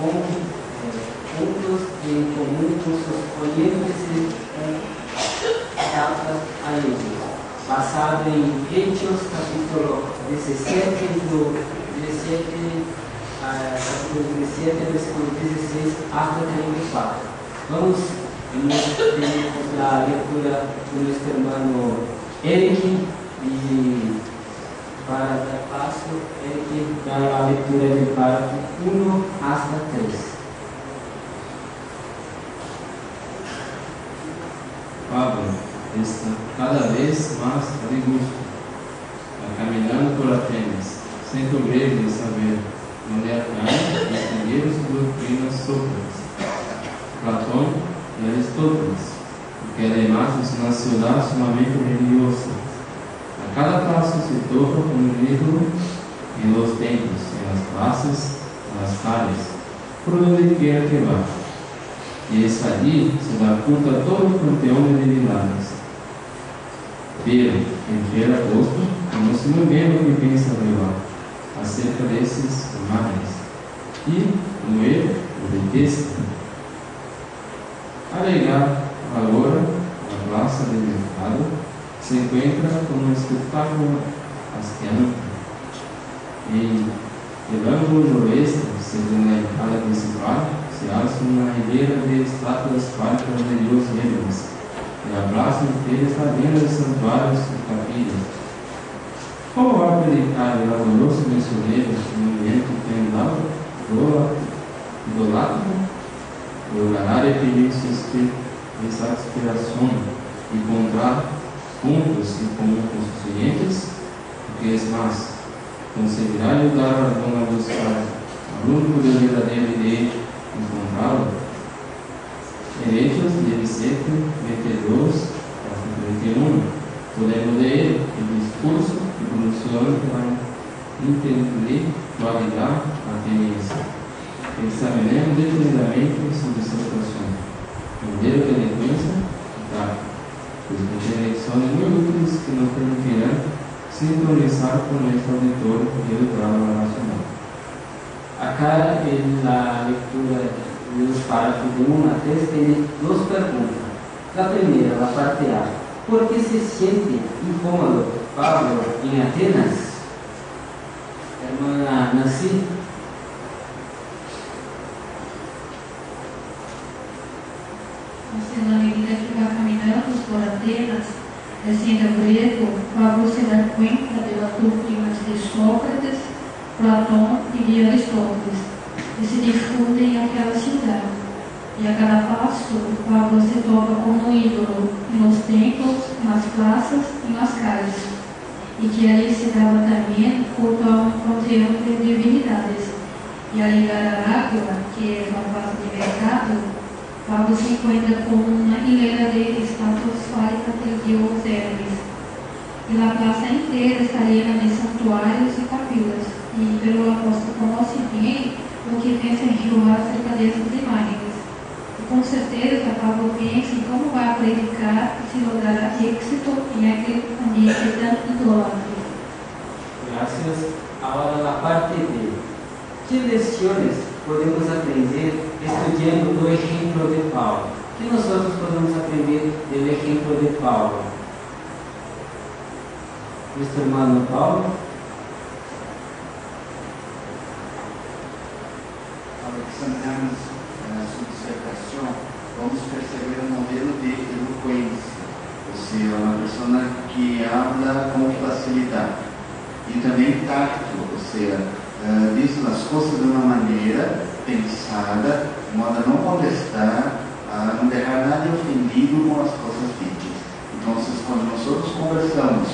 con puntos en común con sus oyentes datas a ellos, basado en Hechos capítulo 17, capítulo 17, versículo 16 hasta 34. Vamos a la lectura de nuestro hermano Eric y para dar paso, Eric da la lectura del párrafo 1 hasta 3. Pablo está cada vez más a disgusto, caminando por Atenas, sem cobrir de saber onde atraem os primeiros doutrinas sócrates, Platón y Aristóteles, porque además es una ciudad sumamente religiosa. A cada paso se toca un ridículo en los templos, en las plazas, en las calles, por donde quiera que va. Y es allí se da culto a todo el panteón de divinidades. Pero, entre el apóstol, conoce muy bien lo que piensa rival acerca de esas imágenes, y, como él, lo detesta. Al llegar ahora a la plaza del mercado, se encuentra con un espectáculo asqueante. En el ángulo oeste, según la entrada principal, se alza una hilera de estatuas fálicas de Dios negras, y la plaza inteira está llena de santuarios y capillas. Como va a predicar el amoroso misionero en un ambiente idolátrico? Logrará pedir exasperación y encontrar puntos en común con sus oyentes, porque es más, conseguirá ayudar a alguno a buscar al único Deus verdadeiro e de encontrá-lo. En Hechos 17, 22 a 31, podemos ler o discurso que pronunciou pela intelectualidade ateniense. Examinemos detenidamente sobre esta situação. Primeiro, a eloquência e tática, pois contém lecções muito úteis que nos permitirão sincronizar com este auditório e educar a racional. Acá en la lectura de los párrafos de 1 a 3 tiene dos preguntas. La primera, la parte A. ¿Por qué se siente incómodo Pablo en Atenas? Hermana Nancy. Na medida que vai caminhando por Atenas, descendo a Grego, Pablo se dá conta das doutrinas de Sócrates, Platón e Aristóteles, que se difundem naquela cidade. E a cada passo, Pablo se toca como um ídolo nos templos, nas praças e nas calles, e que ali se dava também culto a um panteão de divinidades. E al llegar a Ágora, que é uma praça de mercado, Pablo se encuentra con una hilera de estatuas fálicas del dios Hermes, y la plaza entera está llena de santuarios y capillas, pero el apóstol conoce bien lo que piensa en Jehová acerca de estas imágenes. Y con certeza Pablo piensa en cómo va a predicar y si logrará éxito en aquel ambiente tan idolátrico. Gracias. Ahora la parte B. ¿Qué lecciones podemos aprender estudiando el ejemplo de Pablo? ¿Qué nosotros podemos aprender del ejemplo de Pablo? Nuestro hermano Pablo. Ao examinarmos sua dissertação, vamos perceber um modelo de eloquência, ou seja, uma pessoa que habla com facilidade, e também tacto, ou seja, diz as coisas de uma maneira pensada, de modo a não molestar, a não deixar nadie ofendido com as coisas ditas. Então, quando nós conversamos,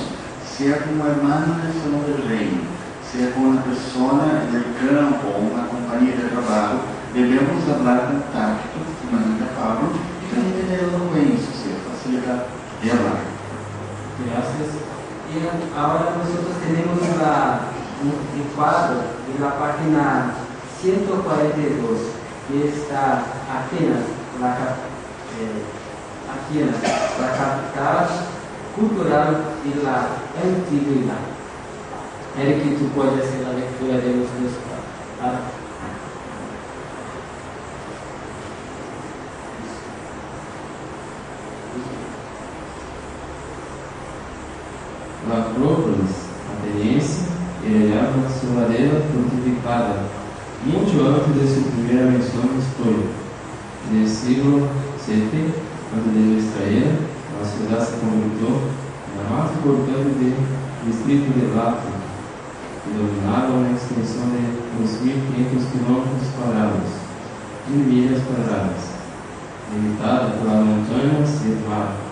seja com um irmão del Senhor del Reino, seja com uma pessoa do campo ou uma companhia de trabalho, devemos falar com tacto, de maneira Pablo, e também ter eloquência, ou seja, facilidade de falar. Gracias. Y ahora nosotros tenemos un cuadro en la página 142, que está Atenas, la capital cultural de la antigüedad. Eric, tú puedes hacer la lectura de los dos párrafos. La Acrópolis ateniense era uma ciudadela fortificada muito antes de sua primeira menção histórica. No siglo VII antes de nuestra era, a ciudad se convirtió en la más importante del distrito de Lápida, que dominaba una extensión de 2.500 kilómetros cuadrados, 1.000 milhas quadradas, limitada por las montañas y el mar.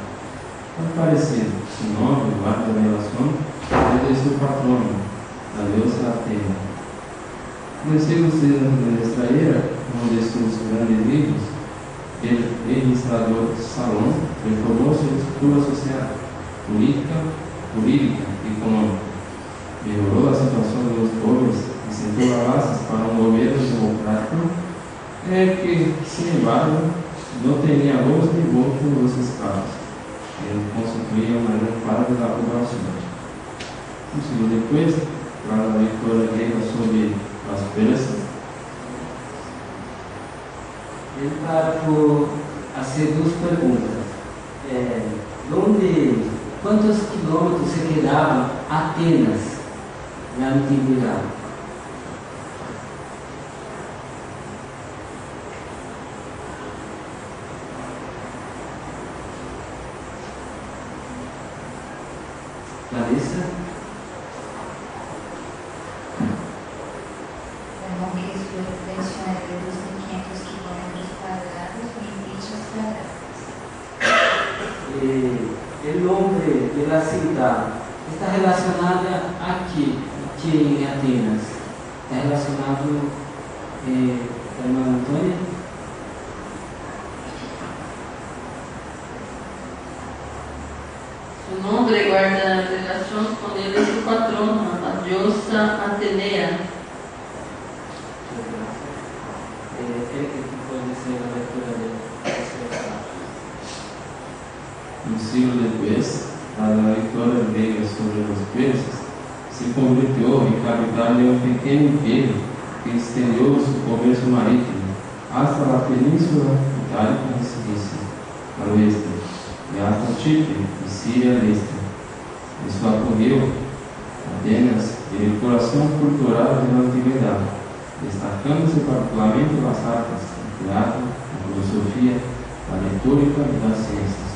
Al parecer, su nombre guarda relación desde su patrono, la diosa Atena. En el siglo VI de nuestra era, uno de sus grandes libros, el administrador Salón reformó su estructura social, política, jurídica y económica. Mejoró la situación de los pobres y sentó las bases para un gobierno democrático que, sin embargo, no tenía voz ni voto en los estados. Ele constituía uma grande parte da população. Um segundo depois, para a leitura grega sobre as persas, ele para por fazer duas perguntas. Quantos quilômetros se quedava Atenas na antiguidade? Larissa? Como que sua extensão é de 2.500 quilômetros quadrados, 1.000 milhas quadradas. O nome da cidade está relacionada aqui em Atenas. Está relacionado, irmã Antônia? Su nombre guarda relación con el de su patrona, la diosa Atenea. um siglo depois, a leitura grega sobre os persas se convirtió em capital de um pequeno império que estendeu seu comércio marítimo hasta a península itálica de Cilícia, al oeste, e hasta Chipre e Síria al este. Isso ocorreu Atenas em coração cultural da antiguidade, destacando-se particularmente as artes, o teatro, a filosofia, a retórica e as ciências.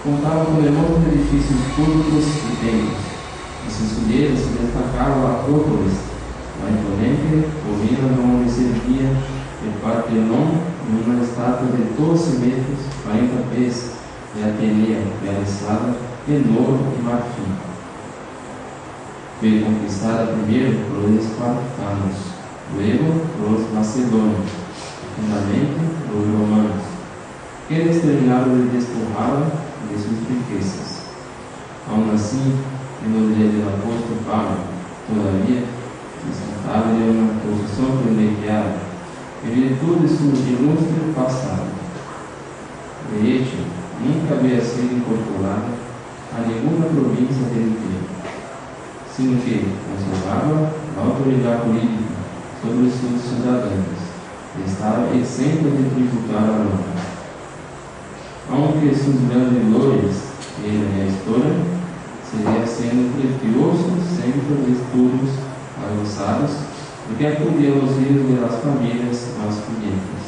Contava com enormes edifícios públicos e templos. Em seus fileiros se destacava a Acrópolis, uma imponente colina onde se erguia o Partenon em uma estátua de 12 metros, 40 pés, de Atenea, realizada em ouro e marfim. Foi conquistada primeiro por os espartanos, luego por os macedônios, e finalmente por os romanos, que eles terminaram de despojá-la de suas riquezas. Aún assim, nos dias do apóstolo Paulo, todavia, desfrutava de uma posição privilegiada em virtude de seu ilustre passado. De hecho, nunca havia sido incorporada a nenhuma província del imperio, sino que conservava a autoridade política sobre seus cidadãos e estava exenta de tributar a Roma. Aunque sus grandes glorias en la historia seguía siendo precioso centro de estudios avanzados y que acudía a los hijos de las familias más pudientes.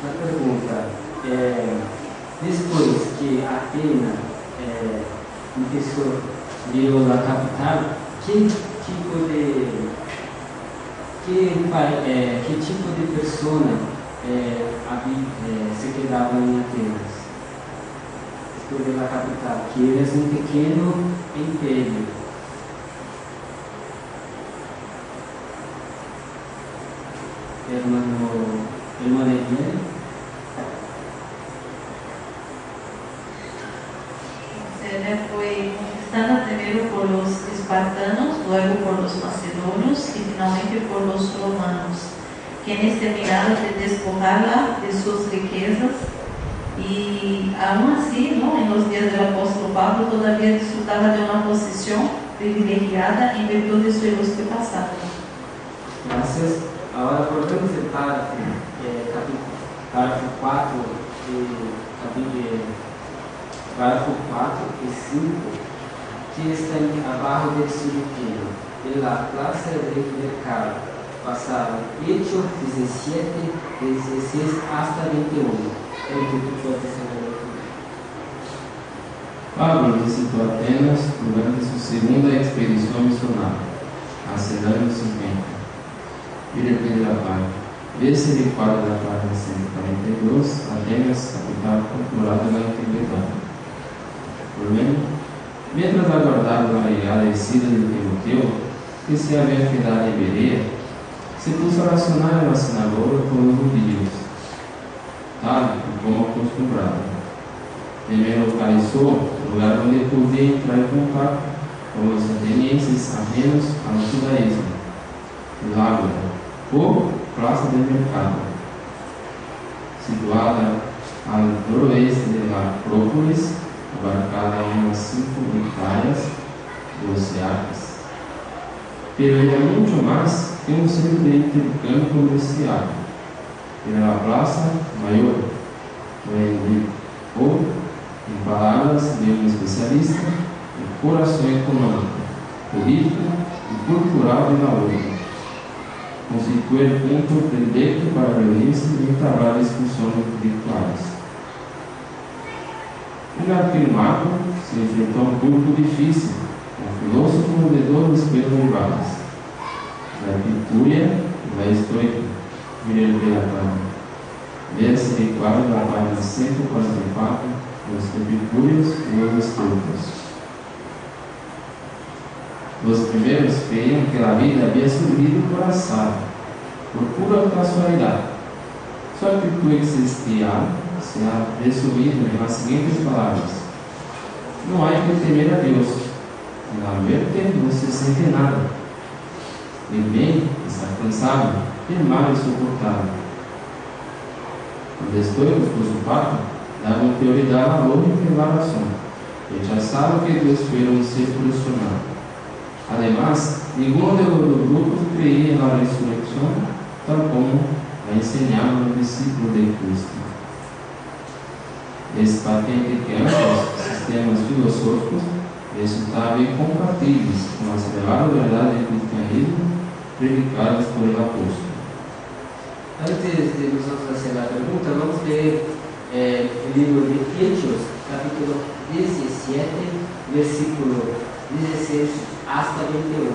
Uma pergunta, depois que Atenas virou a capital, que tipo de pessoa se quedava em Atenas, después da capital, que era um pequeno império. Hermano Eliane? Ella fue conquistada primero por los espartanos, luego por los macedonios y finalmente por los romanos, quienes terminaron de despojarla de sus riquezas y aún así, ¿no?, en los días del apóstolo Pablo todavía disfrutaba de una posición privilegiada en virtud de su ilustre pasado. Gracias. Agora podemos ir para parágrafo 4 e 5. que están abajo del Surupino, en la plaza del mercado. Pasaron Hechos 17, 16 hasta 21. El que tú puedes saber. Pablo visitou Atenas durante sua segunda expedição missionária, a Ceilândia 50. Mire a primeira parte. Vê-se ele quadro da página 142, Atenas, capital cultural da antiguidade. Mientras aguardava a llegada e ida de Timoteo, que se havia quedado em Berea, se puso a racionar na sinagoga com os judíos, tal como acostumbrado. Primeiro localizou o lugar onde podia entrar em contato com os atenienses ajenos ao judaísmo, o Ágora, ou Praça do Mercado, situada ao noroeste da Acrópolis, abarcada em umas 5 hectáreas, 12 acres. Pero ainda muito mais que um centro de intercâmbio comercial, era a Praça Maior, ou, em palavras de um especialista, o coração econômico, político e cultural de Nauru. Constitui o ponto predileto para reunir-se e entablar discussões intelectuais. Naquele marco se enfrentou um público difícil, um filósofo de todos os pelos rivais, da Epicúria e da Estoica, Mireiro pela Câmara. Vê-se de quadro da página 144, os epicúreos e os estoicos. Os primeiros creiam que a vida havia surgido por azar, por pura casualidade. Só que o que existia se ha resumido nas seguintes palavras: não há que temer a Deus, na muerte não se sente nada, o bem está cansado, e o mal é suportável. Os estoicos, por sua parte, davam prioridade à lógica e à razão, rechazavam que Deus fuera um ser solucionado. Además, ninguno de los grupos creía en la resurrección, tal como la enseñaban los discípulos de Cristo. Es patente que ambos sistemas filosóficos resultaban incompatíveis com as reveladas verdades do cristianismo predicadas por el apóstolo. Antes de nosotros hacer la pregunta, vamos a leer el libro de Hechos, capítulo 17, versículo 16 hasta 21.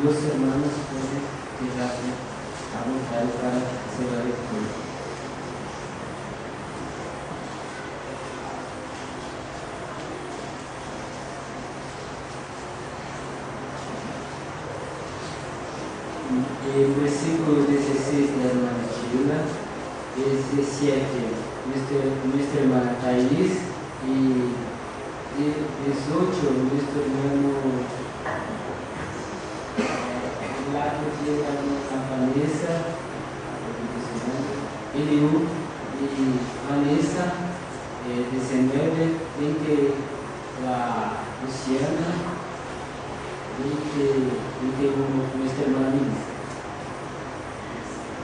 Los hermanos pueden quedarse a vontade para hacer la lectura. El versículo 16 de la hermana Sheila, 17 nuestra hermana Thais y 18 nuestro hermano Vanessa, Eliú y Vanessa, 19, 20 la Luciana, 21 nuestra hermana Liz.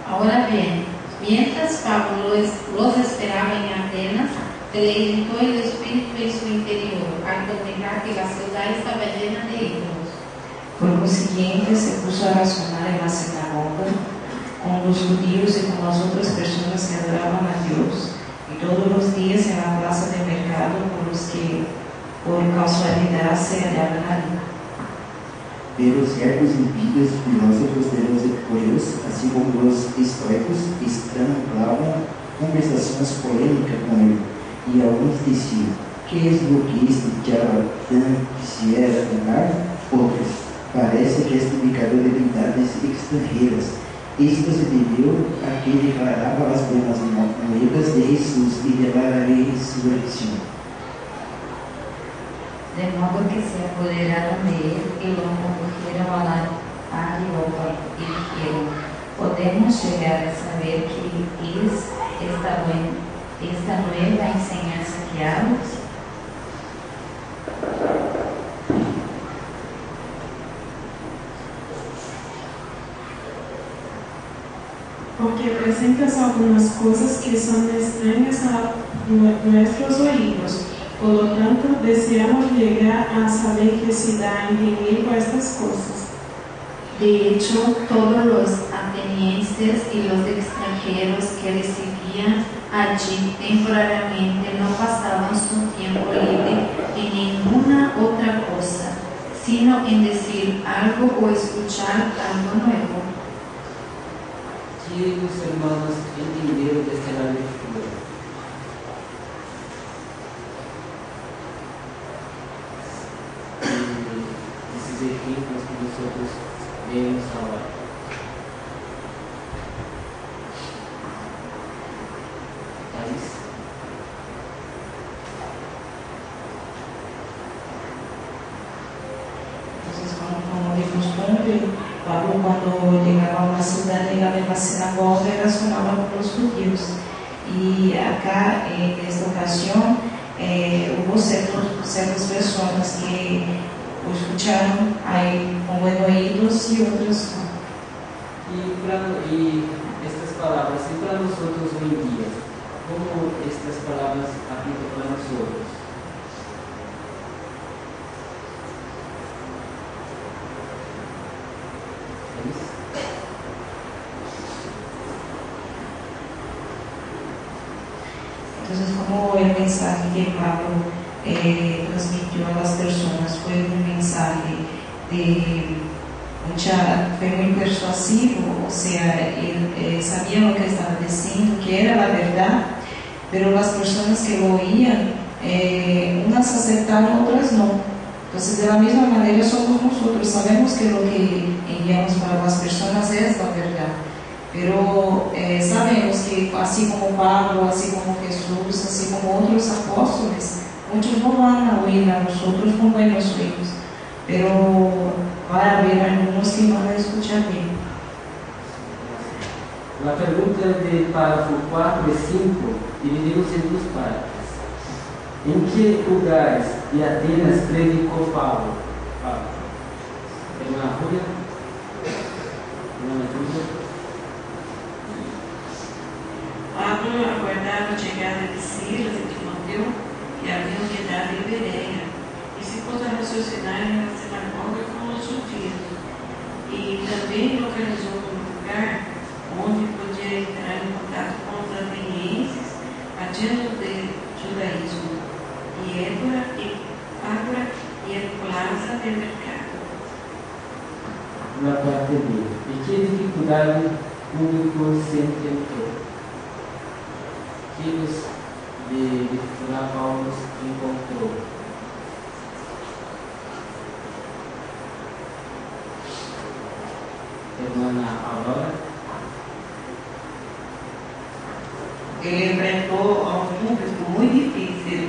Ahora bien, mientras Pablo los esperaba en Atenas, se le irritó el espíritu en su interior al contemplar que la ciudad estaba llena de ídolos. Por consiguiente, se puso a razonar en la sinagoga con los judíos y con las otras personas que adoraban a Dios, y todos los días en la plaza de mercado con los que por casualidad se hallaban allí. Pero ciertos impíos filósofos de los epicúreos, así como los estoicos, estrangulaban conversações polêmicas com ele, e alguns diziam: que es lo que este charlatán quisiera tocar? Outros: parece que es indicador de deidades extranjeras. Esto se debió a que declaraba las buenas nuevas de Jesús y de la resurrección. De modo que se apoderaron de él y lo condujeron a la Areópago y dijeron: podemos llegar a saber qué es esta nueva enseñanza que hablas. Porque presentas algunas cosas que son extrañas a nuestros oídos, Por lo tanto, deseamos llegar a saber qué se da en enemigo a estas cosas. De hecho, todos los atenienses y los extranjeros que residían allí temporariamente no pasaban su tiempo libre en ninguna otra cosa, sino en decir algo o escuchar algo nuevo. Que os hermanos entenderam desta leitura? Esses ejemplos que nosotros vemos ahora. Pablo, cuando llegaba a una ciudad, llegaba a la sinagoga y razonaba con los judíos. Y acá, en esta ocasión, hubo ciertas personas que o escucharon ahí con buen oídos y otras no. E estas palavras, e para nós outros hoje em dia, como estas palavras aplicam para nós outros? Entonces, como el mensaje que Pablo transmitió a las personas fue un mensaje fue muy persuasivo, o sea, él sabía lo que estaba diciendo, que era la verdad, pero las personas que lo oían, unas aceptaron, otras no. Entonces, de la misma manera somos nosotros, sabemos que lo que enviamos para las personas es la verdad. Pero sabemos que así como Pablo, así como Jesús, así como otros apóstoles, muchos no van a oír a nosotros con buenos oídos, pero va a haber algunos que van a escuchar bien. A pergunta de parágrafo 4 e 5 dividimos em duas partes. Em que lugares de Atenas predicou Paulo? Na Júlia? Pablo aguardava a chegada de Silas e Timoteu, que haviam chegado em Bereia, e se pôs a raciocinar na sinagoga com os judeus. E também localizou um lugar onde podia entrar em contato com os atenienses, adiante do judaísmo, e Ágora e a plaza de mercado. Na parte B. E que dificuldade público se enfrentou? Filhos de Paulo encontrou. Hermana Aurora. Ele enfrentou a um público muito difícil,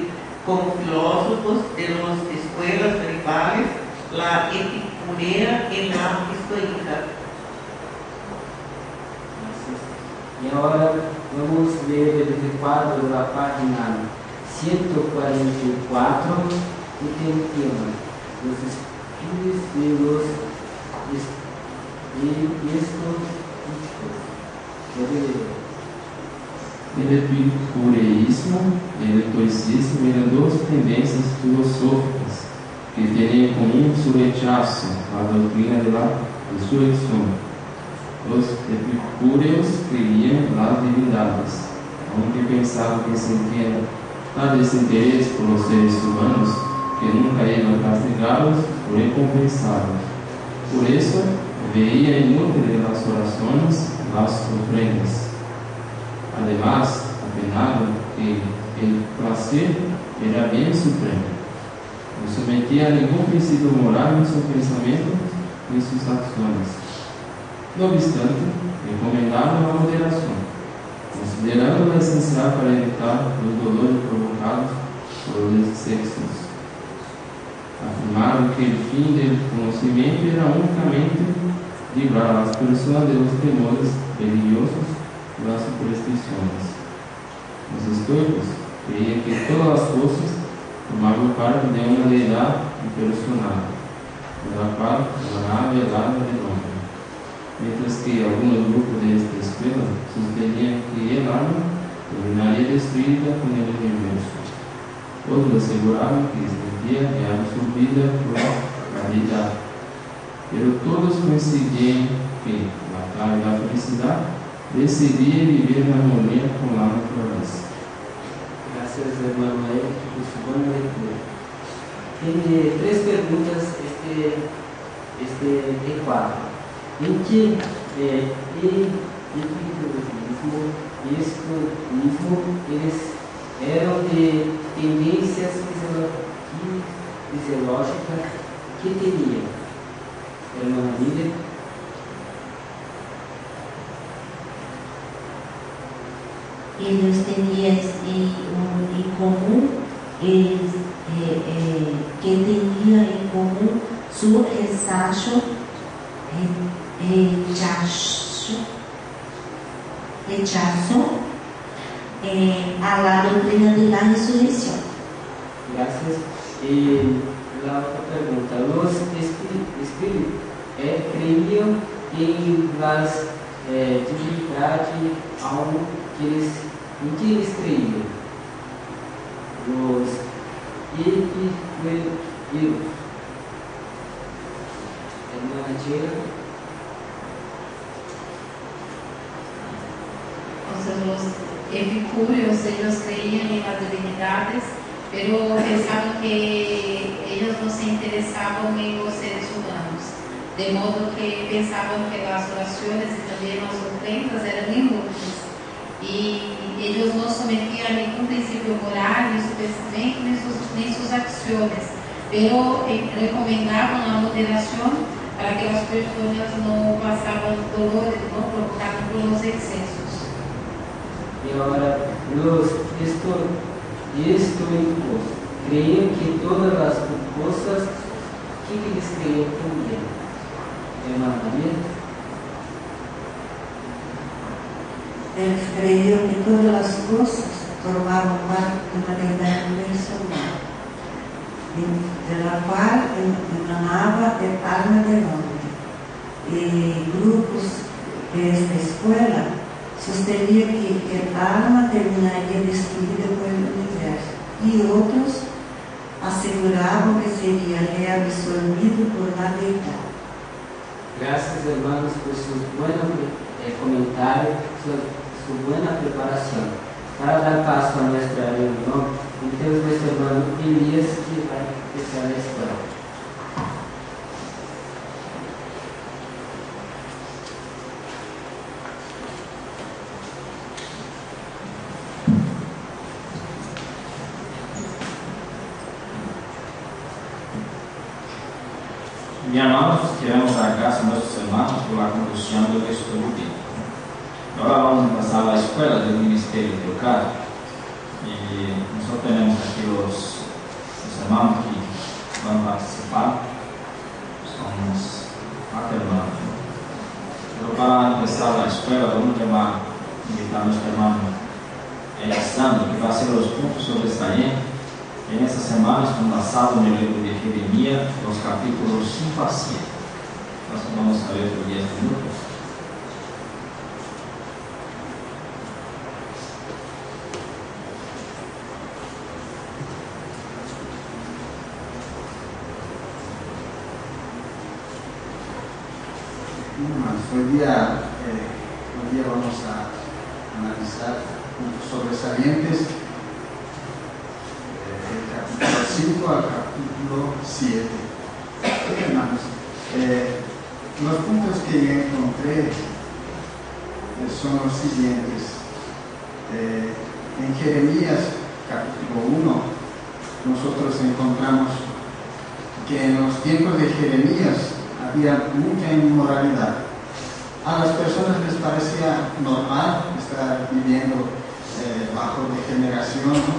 como filósofos de las escuelas rivales, la epicúrea y la estoica. E agora vamos ler o quadro da página 144, que tem o tema Os Espíritos e os El epicureísmo y el estoicismo eran dos tendencias filosóficas que tenían en común su rechazo a la doctrina de la resurrección. Los epicúreos creían en las divinidades, aunque pensaban que sentían tal desinterés por los seres humanos que nunca eran castigados o recompensados. Por eso, veían inútiles las oraciones, las ofrendas. Además, apenaban que el placer era bien supremo. No sometía a ningún principio moral en sus pensamientos ni sus acciones. No obstante, recomendaban la moderación, considerándola esencial para evitar los dolores provocados por los excesos. Afirmaron que el fin del conocimiento era únicamente librar a las personas de los temores religiosos y las supersticiones. Los estoicos creían que todas las cosas formaban parte de una deidad impersonal, de la cual emanaba el alma del hombre, mientras que algunos grupos de esta escuela sostenían que el alma terminaría destruida con el universo. Todos aseguraban que extendía ya su vida por caridad. Pero todos coincidían que la clave da felicidade decidia viver na harmonia com a natureza. Gracias, hermano Eric, por su buena lectura. Tiene tres preguntas este quadro. Em que individualismo e escutismo eles eram de tendências fisiológicas que tinham? Irmã Lídia. Eles tinham em comum, que tinham em comum seu rechazo a la doutrina de la resurrección. Gracias. Y la otra pregunta, los espíritus creíam em las divindades em que eles creiam? Los epicureanos. Hermana Sheila. Los epicúreos, ellos creían en las divinidades, pero pensaban que ellos no se interesaban en los seres humanos, de modo que pensaban que las oraciones y también las ofrendas eran inútiles, y ellos no sometían ningún principio moral en su pensamiento ni sus acciones, pero recomendaban la moderación para que las personas no pasaban dolores, no provocaban por los excesos. E agora, os estoicos creiam que todas as coisas, que eles creiam também? Irmã Maria? Eles creiam que todas as coisas formavam parte de uma verdade universal, da qual emanava a alma del hombre. E grupos desta escola sostenía que el alma terminaría destruida por el universo, y otros aseguraban que sería reabsorbido por la verdad. Gracias, hermanos, por su buen comentario, su buena preparación. Para dar paso a nuestra reunión, tenemos nuestro hermano Elías que va a empezar la escuela. Mi amados, queremos dar gracias a nuestros hermanos por la conducción del estudio bíblico. Ahora vamos a pasar a la escuela del ministerio local. Y nosotros tenemos aquí los hermanos que van a participar. Somos 4 hermanos. Pero para empezar la escuela, vamos a invitar a nuestro hermano Alexandre, que va a hacer los puntos sobre esta ley. En esta semana estamos basados en el libro de Jeremías, los capítulos 5 a 7. Entonces vamos a ver por 10 minutos. Hoy día vamos a analizar puntos sobresalientes del capítulo 5 al capítulo 7. Hermanos, los puntos que yo encontré son los siguientes. En Jeremías capítulo 1 nosotros encontramos que en los tiempos de Jeremías había mucha inmoralidad. A las personas les parecía normal estar viviendo bajo degeneración, ¿no?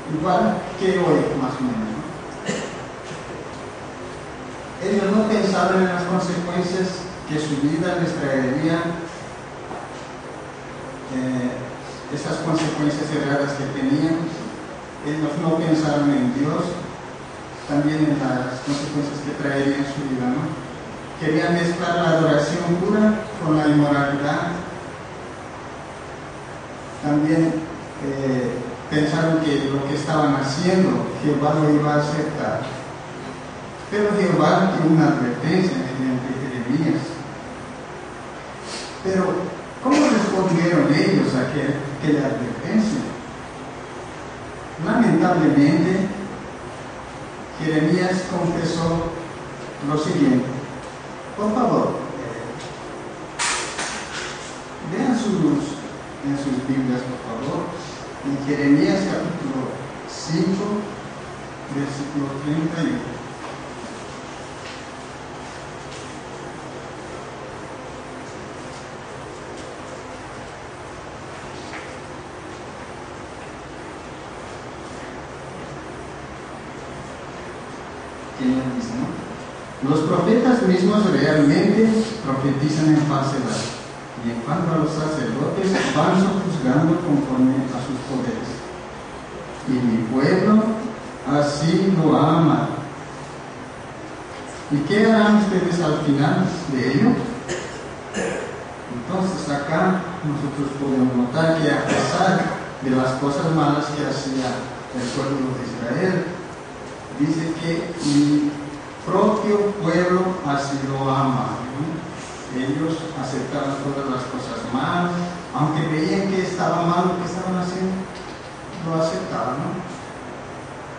Igual que hoy, más o menos, ¿no? Ellos no pensaban en las consecuencias que su vida les traería, esas consecuencias erradas que tenían. Ellos no pensaron en Dios, también en las consecuencias que traería en su vida, ¿no? Querían mezclar la adoración pura con la inmoralidad. También pensaron que lo que estaban haciendo Jehová lo iba a aceptar. Pero Jehová dio una advertencia mediante Jeremías. Pero, ¿cómo respondieron ellos a aquella advertencia? Lamentablemente, Jeremías confesó lo siguiente. Por favor, vean en sus Biblias, por favor, en Jeremías capítulo 5, versículo 31. Los profetas mismos realmente profetizan en falsedad, y en cuanto a los sacerdotes van sojuzgando conforme a sus poderes. Y mi pueblo así lo ama. ¿Y qué harán ustedes al final de ello? Entonces acá nosotros podemos notar que a pesar de las cosas malas que hacía el pueblo de Israel, dice que mi propio pueblo así lo ama, ¿no? Ellos aceptaban todas las cosas malas, aunque veían que estaba mal lo que estaban haciendo, lo aceptaban, ¿no?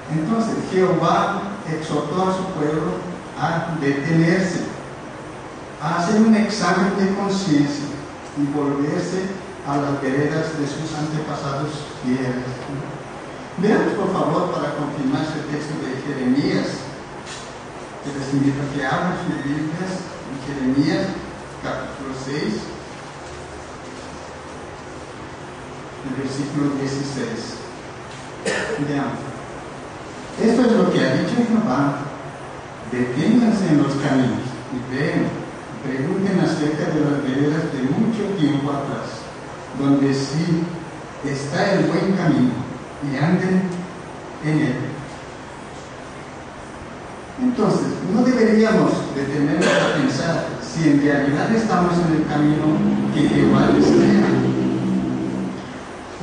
Entonces Jehová exhortó a su pueblo a detenerse, a hacer un examen de conciencia y volverse a las veredas de sus antepasados fieles, ¿no? Veamos por favor, para confirmar ese texto de Jeremías, que les invito a que abran sus Biblias en Jeremías capítulo 6, el versículo 16. Veamos. Esto es lo que ha dicho Jehová: deténganse en los caminos y vean, pregunten acerca de las veredas de mucho tiempo atrás, donde sí está el buen camino, y anden en él. Entonces, no deberíamos detenernos a pensar si en realidad estamos en el camino que Jehová desea.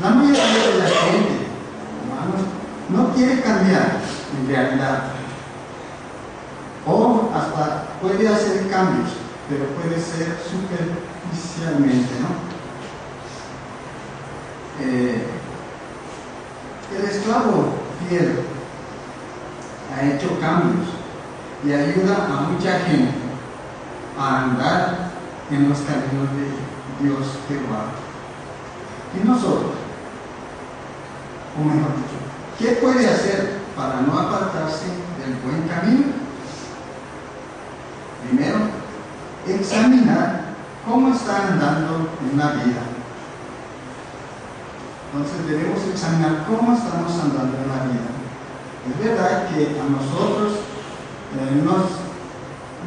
La mayoría de la gente, hermanos, no quiere cambiar en realidad, o hasta puede hacer cambios, pero puede ser superficialmente, ¿no? El esclavo fiel ha hecho cambios y ayuda a mucha gente a andar en los caminos de Dios Jehová. Y nosotros, o mejor dicho, ¿qué puede hacer para no apartarse del buen camino? Primero, examinar cómo está andando en la vida. Entonces debemos examinar cómo estamos andando en la vida. Es verdad que a nosotros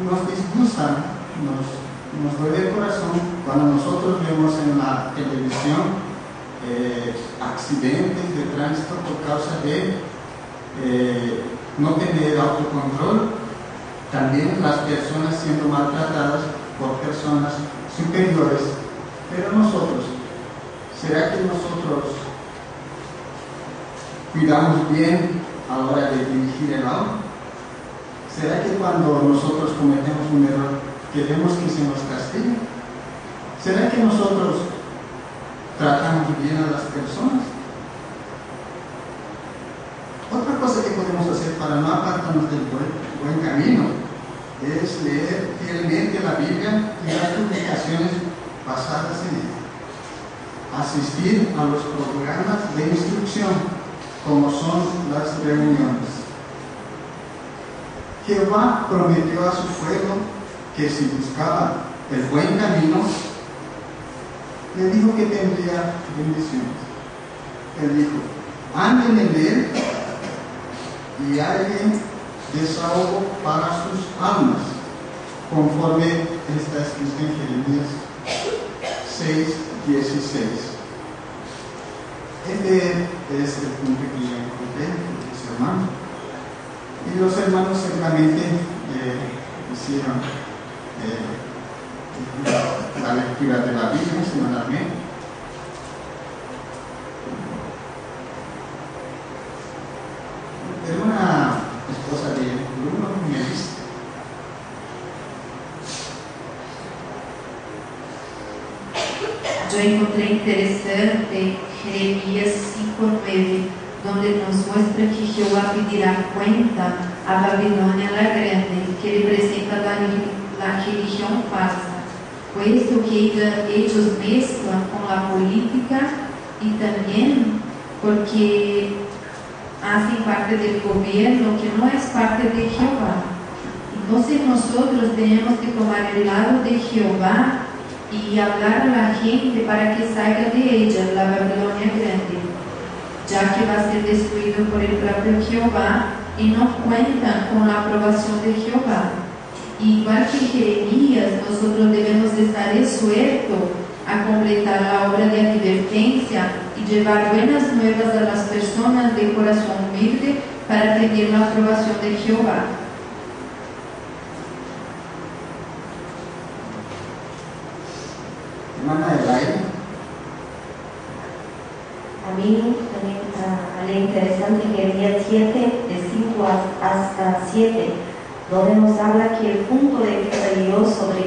nos disgusta, nos duele el corazón cuando nosotros vemos en la televisión accidentes de tránsito por causa de no tener autocontrol. También las personas siendo maltratadas por personas superiores. Pero nosotros, ¿será que nosotros cuidamos bien a la hora de dirigir el auto? ¿Será que cuando nosotros cometemos un error queremos que se nos castigue? ¿Será que nosotros tratamos bien a las personas? Otra cosa que podemos hacer para no apartarnos del buen camino es leer fielmente la Biblia y las publicaciones basadas en ella. Asistir a los programas de instrucción, como son las reuniones. Jehová prometió a su pueblo que si buscaba el buen camino, le dijo que tendría bendiciones. Él dijo: anden en él y hallen desahogo para sus almas, conforme está escrito en Jeremías 6:16. Este es el punto que yo encontré, mis hermanos. Y los hermanos seguramente hicieron la lectura de la Biblia semanalmente. yo encontré interesante Jeremías 5:9, donde nos muestra que Jehová pedirá cuenta a Babilonia la Grande, que representa la religión falsa, puesto que ellos mezclan con la política y también porque hacen parte del gobierno que no es parte de Jehová. Entonces nosotros tenemos que tomar el lado de Jehová y hablar a la gente para que salga de ella, la Babilonia Grande, ya que va a ser destruido por el propio Jehová y no cuentan con la aprobación de Jehová. Igual que Jeremías, nosotros debemos estar resueltos a completar la obra de advertencia y llevar buenas nuevas a las personas de corazón humilde para tener la aprobación de Jehová. Hermana Elaine. A mí también le interesante Jeremías 7, de 5 hasta 7, donde nos habla que el punto de vista de Dios sobre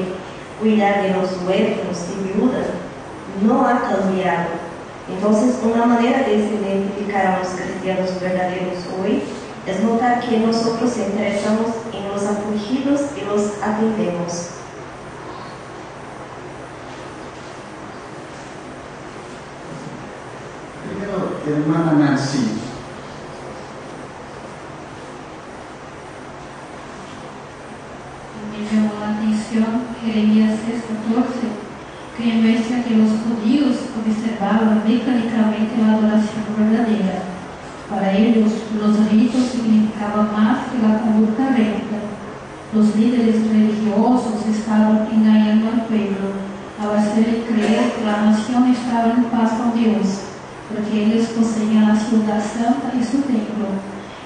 cuidar de los huérfanos y viudas no ha cambiado. Entonces, una manera de identificar a los cristianos verdaderos hoy es notar que nosotros interesamos en los afligidos y los atendemos. Hermana Nancy. Me llamó la atención Jeremías 6:14, que muestra que los judíos observaban mecánicamente la adoración verdadera. Para ellos, los ritos significaban más que la conducta recta. Los líderes religiosos estaban engañando al pueblo al hacerle creer que la nación estaba en paz con Dios, porque ellos poseían la ciudad santa y su templo.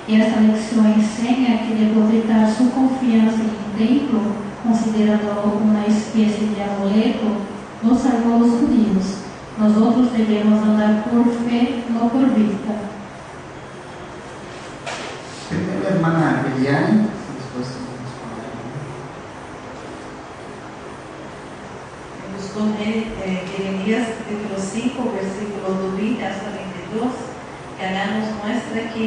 Y esta lección enseña que depositar su confianza en el templo, considerándolo una especie de amuleto, no salvó a los judíos. Nosotros debemos andar por fe, no por vista. Primero, hermana Eliane, después Jeremías capítulo 5, versículos 20 hasta 22, que allá nos muestra que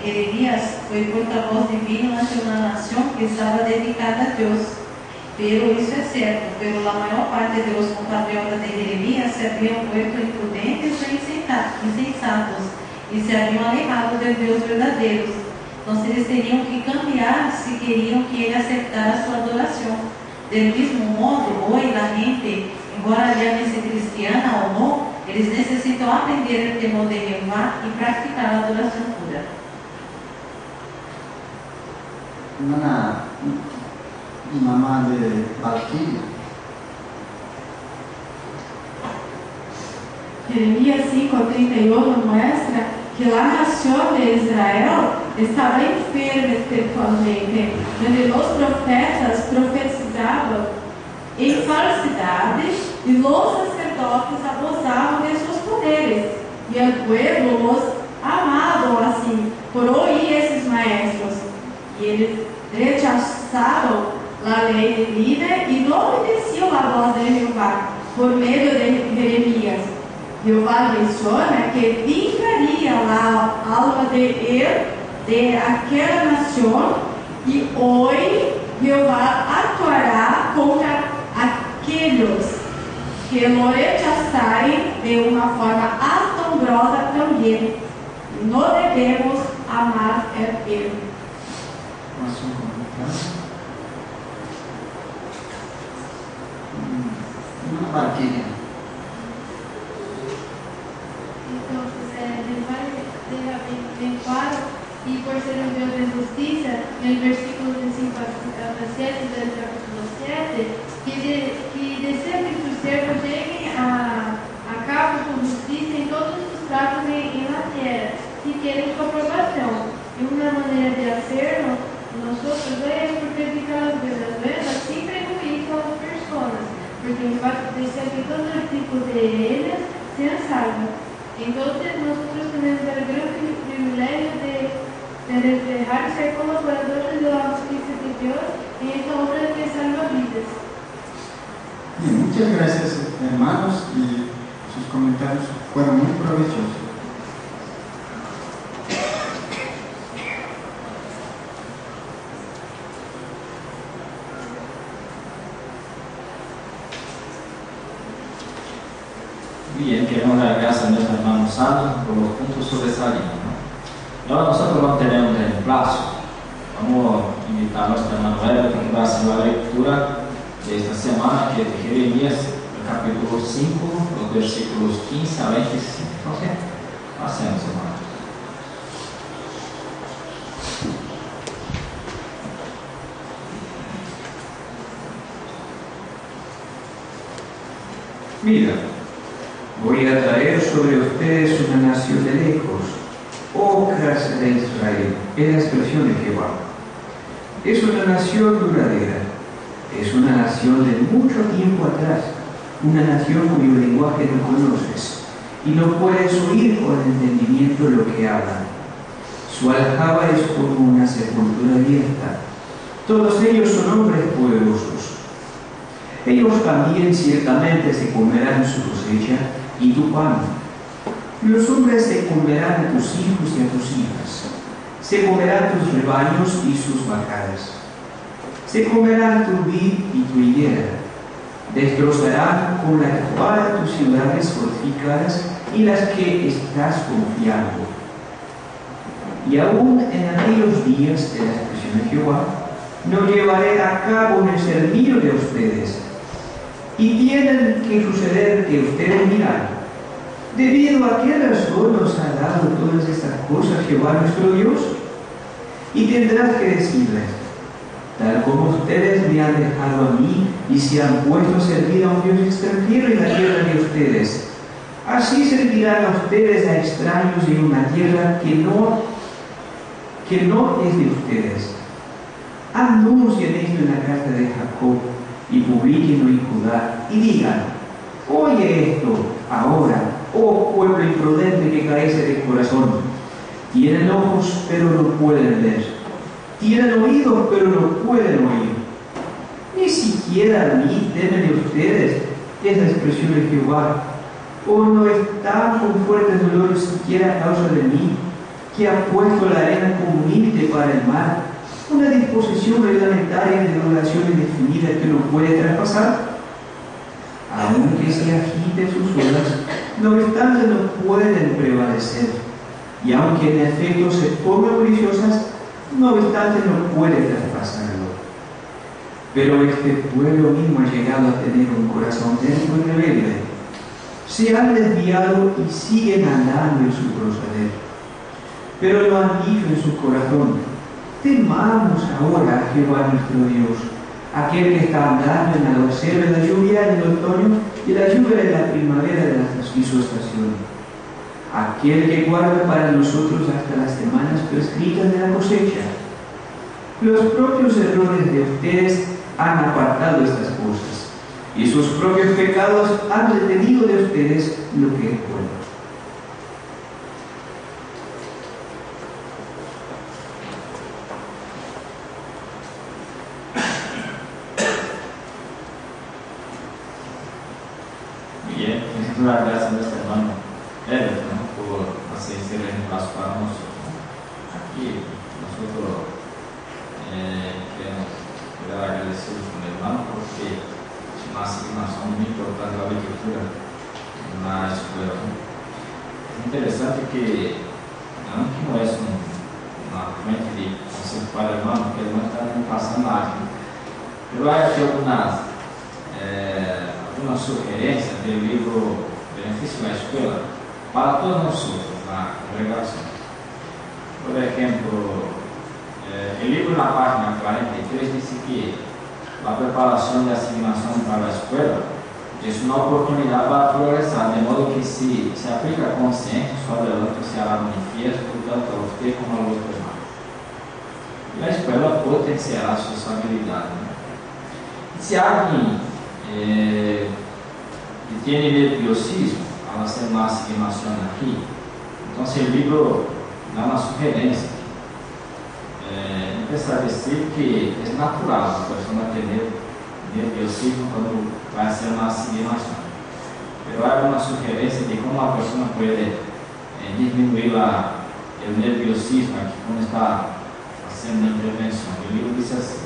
Jeremías fue portavoz divino ante una nación que estaba dedicada a Dios. Pero eso es cierto, pero la mayor parte de los compatriotas de Jeremías se habían vuelto imprudentes e insensatos y se habían alejado del Dios verdadero. Entonces eles teriam que cambiar se queriam que ele aceptara sua adoração. Del mismo modo, hoy la gente, embora llame-se cristiana ou não, eles necessitam aprender o temor de Jehová e praticar a adoração pura. Mamá de Valquíria. Jeremías 5:31 muestra que la nación de Israel estaba enferma espiritualmente, donde los profetas profetizaban en falsidades y los sacerdotes abusaban de sus poderes. Y el pueblo los amaba así por oír esos maestros. Y ellos rechazaron la ley divina y no obedecían la voz de Jehová por medio de Jeremías. Jehová menciona que vingaría la alma de aquella nación y hoy Jehová actuará contra aquellos que lo rechazarem de una forma asombrosa también. No debemos amar el bien. Ele vai deixar bem claro, e por ser um Deus de justiça, no versículo de 5 a 7 do capítulo 7, que deseja que os servos cheguem a cabo com justiça em todos os tratos na terra, que querem sua aprovação. E uma maneira de hacerlo, nosotros es por predicar las buenas nuevas sin prejuicio a las personas, porque el fato de ser que todo el tipo de ellas sean salvos. Entonces nosotros tenemos el gran privilegio de dejar ser colaboradores de la justicia de Dios en esta obra que salva vidas. Muchas gracias. hermanos y sus comentarios fueron muy provechosos. Bien, queremos dar gracias a nuestro hermano Sandro por los puntos sobresalientes, ¿no? Ahora nosotros no tenemos reemplazo. Vamos a invitar a nuestro hermano Ever para que va a hacer la lectura de esta semana, que es de Jeremías, el capítulo 5, los versículos 15 a 25. Entonces, hacemos, hermano. Mira, voy a traer sobre ustedes una nación de lejos, oh casa de Israel, es la expresión de Jehová. Es una nación duradera, es una nación de mucho tiempo atrás, una nación cuyo lenguaje no conoces, y no puedes oír con entendimiento lo que hablan. Su aljaba es como una sepultura abierta, todos ellos son hombres poderosos. Ellos también ciertamente se comerán su cosecha y tu pan. Los hombres se comerán a tus hijos y a tus hijas. Se comerán tus rebaños y sus vacadas. Se comerán tu vid y tu higuera. Destrozarán con la espada tus ciudades fortificadas y las que estás confiando. Y aún en aquellos días de la expresión de Jehová, no llevaré a cabo el servicio de ustedes. Y tienen que suceder que ustedes dirán: ¿debido a qué razón nos ha dado todas estas cosas Jehová nuestro Dios? Y tendrás que decirles: tal como ustedes me han dejado a mí y se han puesto a servir a un Dios extranjero en la tierra de ustedes, así servirán a ustedes a extraños en una tierra que no es de ustedes. Anuncien esto en la casa de Jacob y publíquenlo en Judá y digan: oye esto ahora, oh pueblo imprudente que carece de corazón. Tienen ojos pero no pueden ver, tienen oídos pero no pueden oír. Ni siquiera a mí temen de ustedes, es la expresión de Jehová. O no están con fuertes dolores siquiera a causa de mí, que ha puesto la arena como límite para el mar, una disposición reglamentaria de duración indefinida que no puede traspasar. Aunque se agiten sus olas, no obstante no pueden prevalecer, y aunque en efecto se pongan preciosas, no obstante no puede traspasarlo. Pero este pueblo mismo ha llegado a tener un corazón terco y rebelde. Se han desviado y siguen andando en su proceder. Pero lo han dicho en su corazón: temamos ahora a Jehová nuestro Dios, aquel que está andando en la doncella de la lluvia en el otoño y la lluvia de la primavera y su estación, aquel que guarda para nosotros hasta las semanas prescritas de la cosecha. Los propios errores de ustedes han apartado estas cosas, y sus propios pecados han retenido de ustedes lo que es bueno. Dar gracias a nuestro hermano Ever, ¿no?, por hacer ese reemplazo para nosotros. Aquí nosotros queremos quedar agradecidos con el hermano porque es una asignación muy importante la lectura en la escuela, ¿no? Es interesante que no es una fuente de consejo para el hermano, porque el hermano está pasando nada, pero hay aquí algunas sugerencias del libro Benefício da Escuela para todos nosotros, la congregación. Por ejemplo, el libro en la página 43 dice que la preparación de asignación para la escuela es una oportunidad para progresar, de modo que si se aplica consciente, su adelanto se hará manifiesto tanto a usted como a los demás. Y la escuela potenciará sus habilidades, ¿no? Si alguien que tiene nerviosismo al hacer una asignación aquí, entonces el libro da una sugerencia. Empieza a decir que es natural la persona tener nerviosismo cuando va a hacer una asignación. pero hay una sugerencia de cómo la persona puede disminuir el nerviosismo cuando está haciendo la intervención. El libro dice así: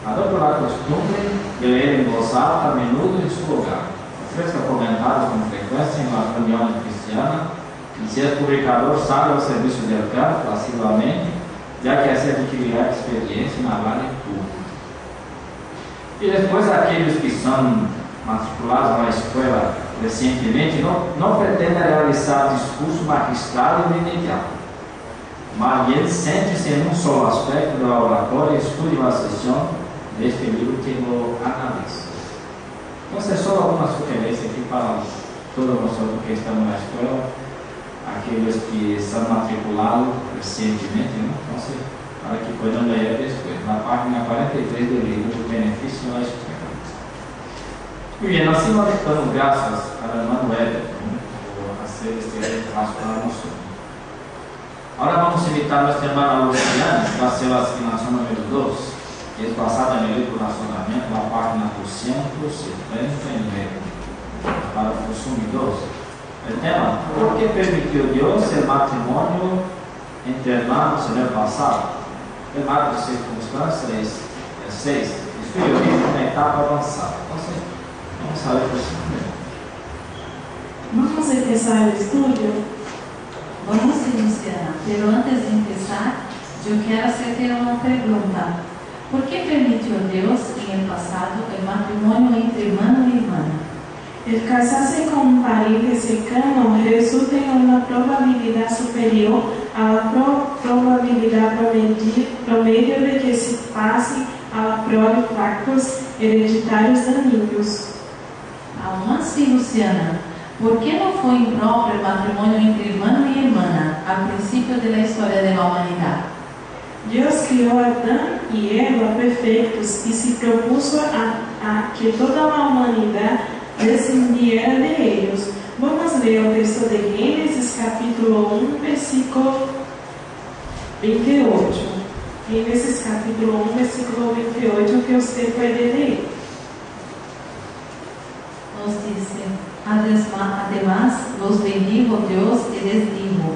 adopte la costumbre de leer en voz alta a menudo en su hogar. Ofrezca comentarios con frecuencia en las reuniones cristianas y si es publicador, salga al servicio del campo asiduamente, ya que así adquirirá experiencia en hablar en público. E depois aqueles que são matriculados na escola recentemente não pretendem realizar discurso magistral imediato, mas eles sentem-se em um só aspecto da oratória e estudem a sessão deste livro que lo analiza. Então, é só alguma sugerência aqui para todos nós que estamos na escola, aqueles que são matriculados recentemente, né? Então, para que puedan leer después, na página 43 del libro, El beneficio de la escuela. Muy bien, así nos damos gracias a la hermana Everton por hacer este repaso para nosotros. Ahora vamos a invitar a nuestra hermana Luciana, que va a hacer la asignación número 2, que es basada en el libro de razonamiento, la página 279, para el consumidor. El tema: ¿por qué permitió Dios el matrimonio entre hermanos en el pasado? El marco de circunstâncias é 6. Estude o livro na etapa avançada. Então, vamos saber por isso mesmo. Vamos empezar o estudo? Vamos iniciar, pero antes de empezar, yo quiero hacerte una pregunta. ¿Por qué permitió Dios en el pasado el matrimonio entre hermano y hermana? El casarse con un pariente cercano resulta en una probabilidad superior a la probabilidad promedio de que se pase a la prole pactos hereditários daninhos. Aún así, Luciana, ¿por qué no fue impropio el matrimonio entre hermano y hermana al principio de la historia de la humanidad? Dios crió a Adán y Eva perfectos y se propuso a que toda la humanidad descendiera de ellos. Vamos a leer el texto de Génesis capítulo 1, versículo 28. Génesis capítulo 1, versículo 28, que usted puede leer. Nos dice: además los bendijo Dios y les dijo: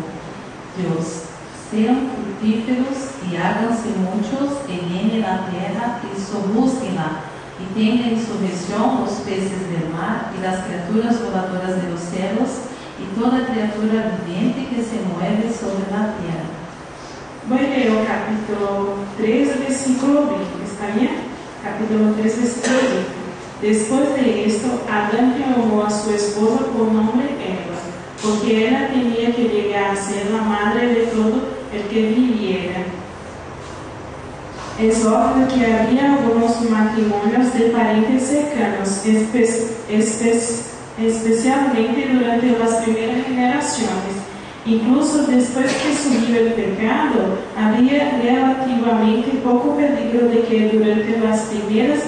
Dios, sean fructíferos y háganse muchos y llenen la tierra y sojúzguenla, y tenga en su gestión los peces del mar y las criaturas voladoras de los cielos y toda criatura viviente que se mueve sobre la tierra. Voy a leer el capítulo 3, versículo 20. ¿Está bien? Capítulo 3, versículo 20. Después de esto, Adán llamó a su esposa por nombre Eva, porque ella tenía que llegar a ser la madre de todo el que viviera. Es obvio que había algunos matrimonios de parientes cercanos, especialmente durante las primeras generaciones. Incluso después que subió el pecado, había relativamente poco peligro de que durante las primeras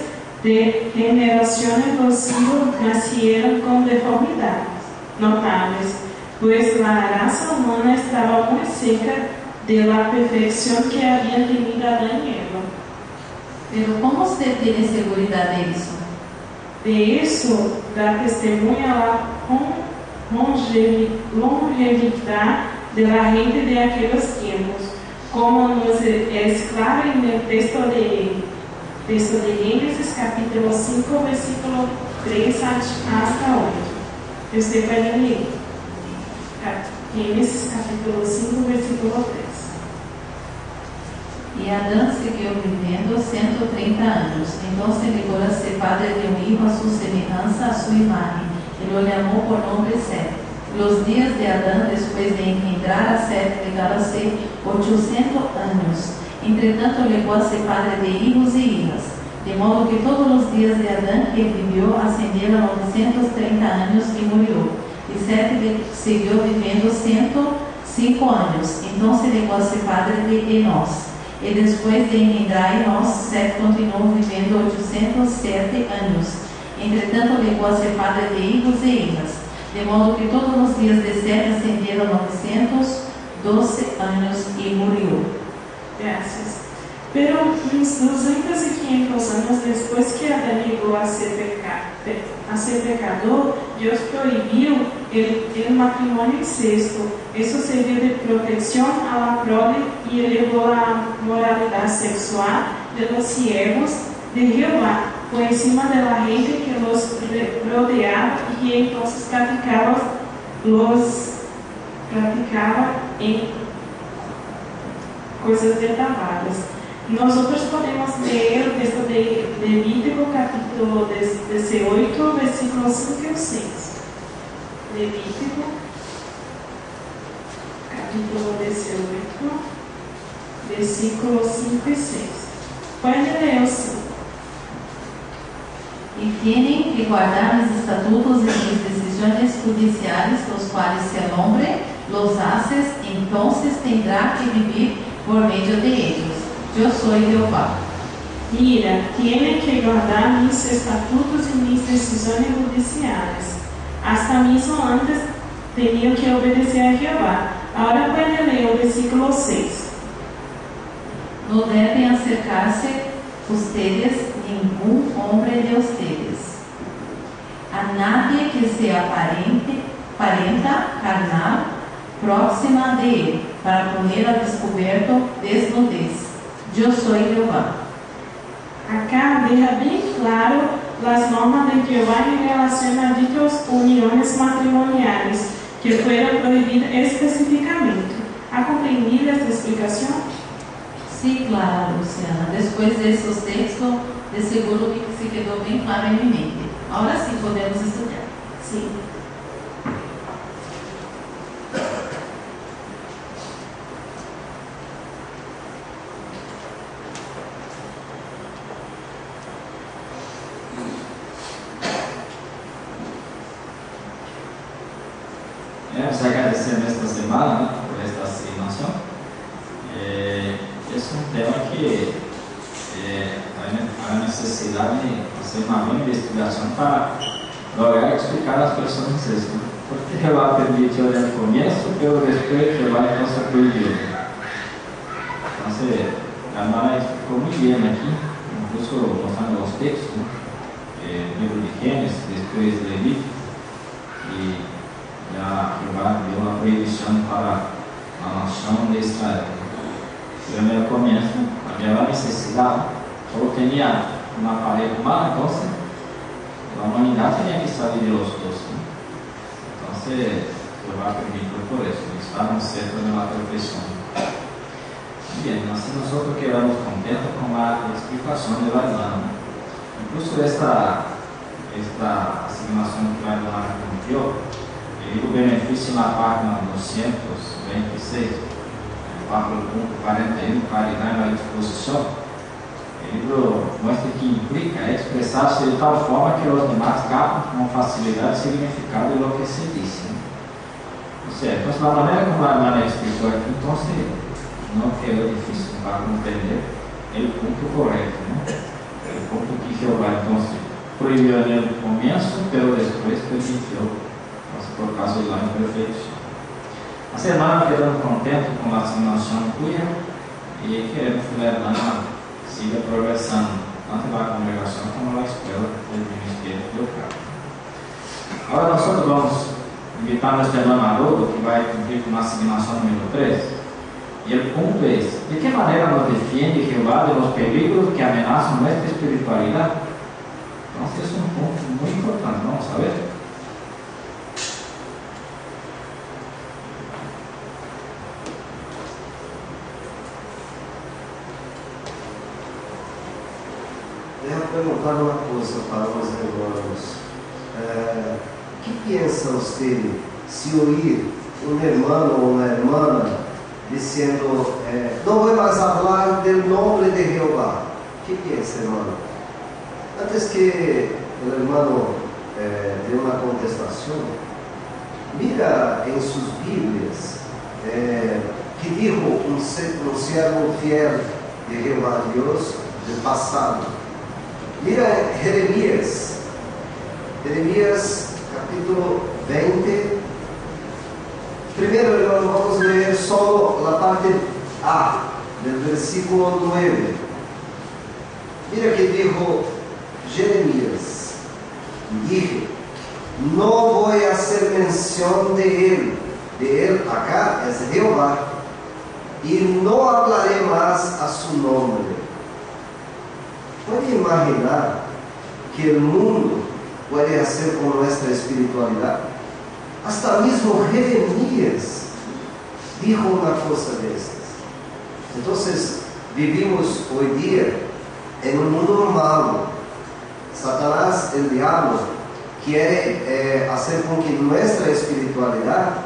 generaciones los hijos nacieran con deformidades notables, pues la raza humana estaba muy cerca de la perfección que habían tenido Adán y Eva. Pero ¿cómo usted tiene seguridad de eso? De eso da testemunha la longevidad de la gente de aquellos tiempos, como nos es claro en el texto de Génesis capítulo 5, versículo 3 hasta 8. Usted puede leer. Génesis capítulo 5, versículo 3. Y Adán siguió viviendo 130 años. Entonces llegó a ser padre de un hijo a su semejanza, a su imagen, y lo llamó por nombre Set. Los días de Adán después de engendrar a Set llegaron a ser 800 años. Entre tanto llegó a ser padre de hijos y hijas. De modo que todos los días de Adán que vivió ascendieron a 930 años y murió. Y Set siguió viviendo 105 años. Entonces llegó a ser padre de Enos. Y después de engendrar a Enos, Set continuó viviendo 807 años. Entre tanto llegó a ser padre de hijos e hijas. De modo que todos los días de Set ascendieron a 912 años y murió. Gracias. Pero uns 200 e 500 anos depois que Adão llegó a ser pecador, Deus proibiu o matrimônio incesto. Isso serviu de proteção a la prole e elevou a moralidade sexual de los siervos de Jehová por encima de la gente que los rodeaba y que entonces practicaba em coisas detalhadas. Nós podemos ler o texto de Levítico, capítulo 18, versículos 5 e 6. Levítico, capítulo 18, versículos 5 e 6. Pode ler o 5. Y tienen que guardar mis estatutos y mis decisiones judiciales, los cuales si el hombre los hace, entonces tendrá que vivir por medio de ellos. Yo soy Jehová. Mira, tienen que guardar mis estatutos y mis decisiones judiciales. Hasta mismo antes tenían que obedecer a Jehová. Ahora pueden leer el versículo 6. No deben acercarse ustedes ningún hombre de ustedes a nadie que sea parenta carnal próxima de él, para poner al descubierto desnudez. Yo soy Jehová. Acá deja bien claro las normas de Jehová en relación a dichas uniones matrimoniales que fueron prohibidas específicamente. ¿Ha comprendido esta explicación? Sí, claro, Luciana. Después de esos textos, de seguro que se quedó bien claro en mi mente. Ahora sí podemos estudiar. Sí. Queremos agradecer esta semana por esta asignação. Esse é um tema que há necessidade de fazer uma linha de investigação para lograr explicar às pessoas porque Jehová permitiu no começo, pelo respeito Jehová então se proibiu. Então, a irmã explicou muito bem aqui, incluso mostrando os textos, livro de Gênesis, depois de Levítico, e já Jehová deu uma proibição para a nação de Israel. Primeiro começo, havia uma necessidade, só tinha uma pareja humana, então a humanidade tinha que sair de los dos. Então, Jehová permitiu por isso, estavam certos na perfeição. Bem, nós quedamos contentos com a explicação de Vailana. Incluso esta asignação que Vailana cumpriu, o benefício na página 226, bajo o ponto 41, claridade na disposição, o livro mostra que implica expressar-se de tal forma que os demais captam com facilidade o significado de lo que se disse. Ou seja, então, da maneira como a Ana explicou aqui, então, não quedou difícil para compreender o ponto correto, né? O ponto que Jeová, então, proibiu no começo, pero depois permitiu, por causa da imperfeição. A semana quedamos contentes com a asignação cuia e queremos que a irmã siga progressando, tanto na congregação como na escola do Ministério do Carmo. Agora nós vamos invitar nosso irmão Haroldo, que vai cumprir com a asignação número 3. E o ponto é: de que maneira nos defende Jeová de los peligros que ameaçam nossa espiritualidade? Então, esse é um ponto muito importante, vamos saber? Eu vou perguntar uma coisa para os irmãos. O que pensa você se ouvir um irmão ou uma irmã dizendo, não vou mais falar do nome de Jeová? O que pensa, irmão? Antes que o irmão dê uma contestação, mira em suas Bíblias que dijo um servo fiel de Jeová Deus do passado. Mira Jeremías capítulo 20. Primeiro, vamos ler só a parte A, do versículo 9. Mira que dijo Jeremías, dije, no voy a hacer mención de él acá es Jehová, y no hablaré más a su nombre. ¿Puede imaginar que el mundo puede hacer con nuestra espiritualidad? Hasta mismo Jeremías dijo una cosa de estas. Entonces, vivimos hoy día en un mundo malo. Satanás, el diablo, quiere hacer con que nuestra espiritualidad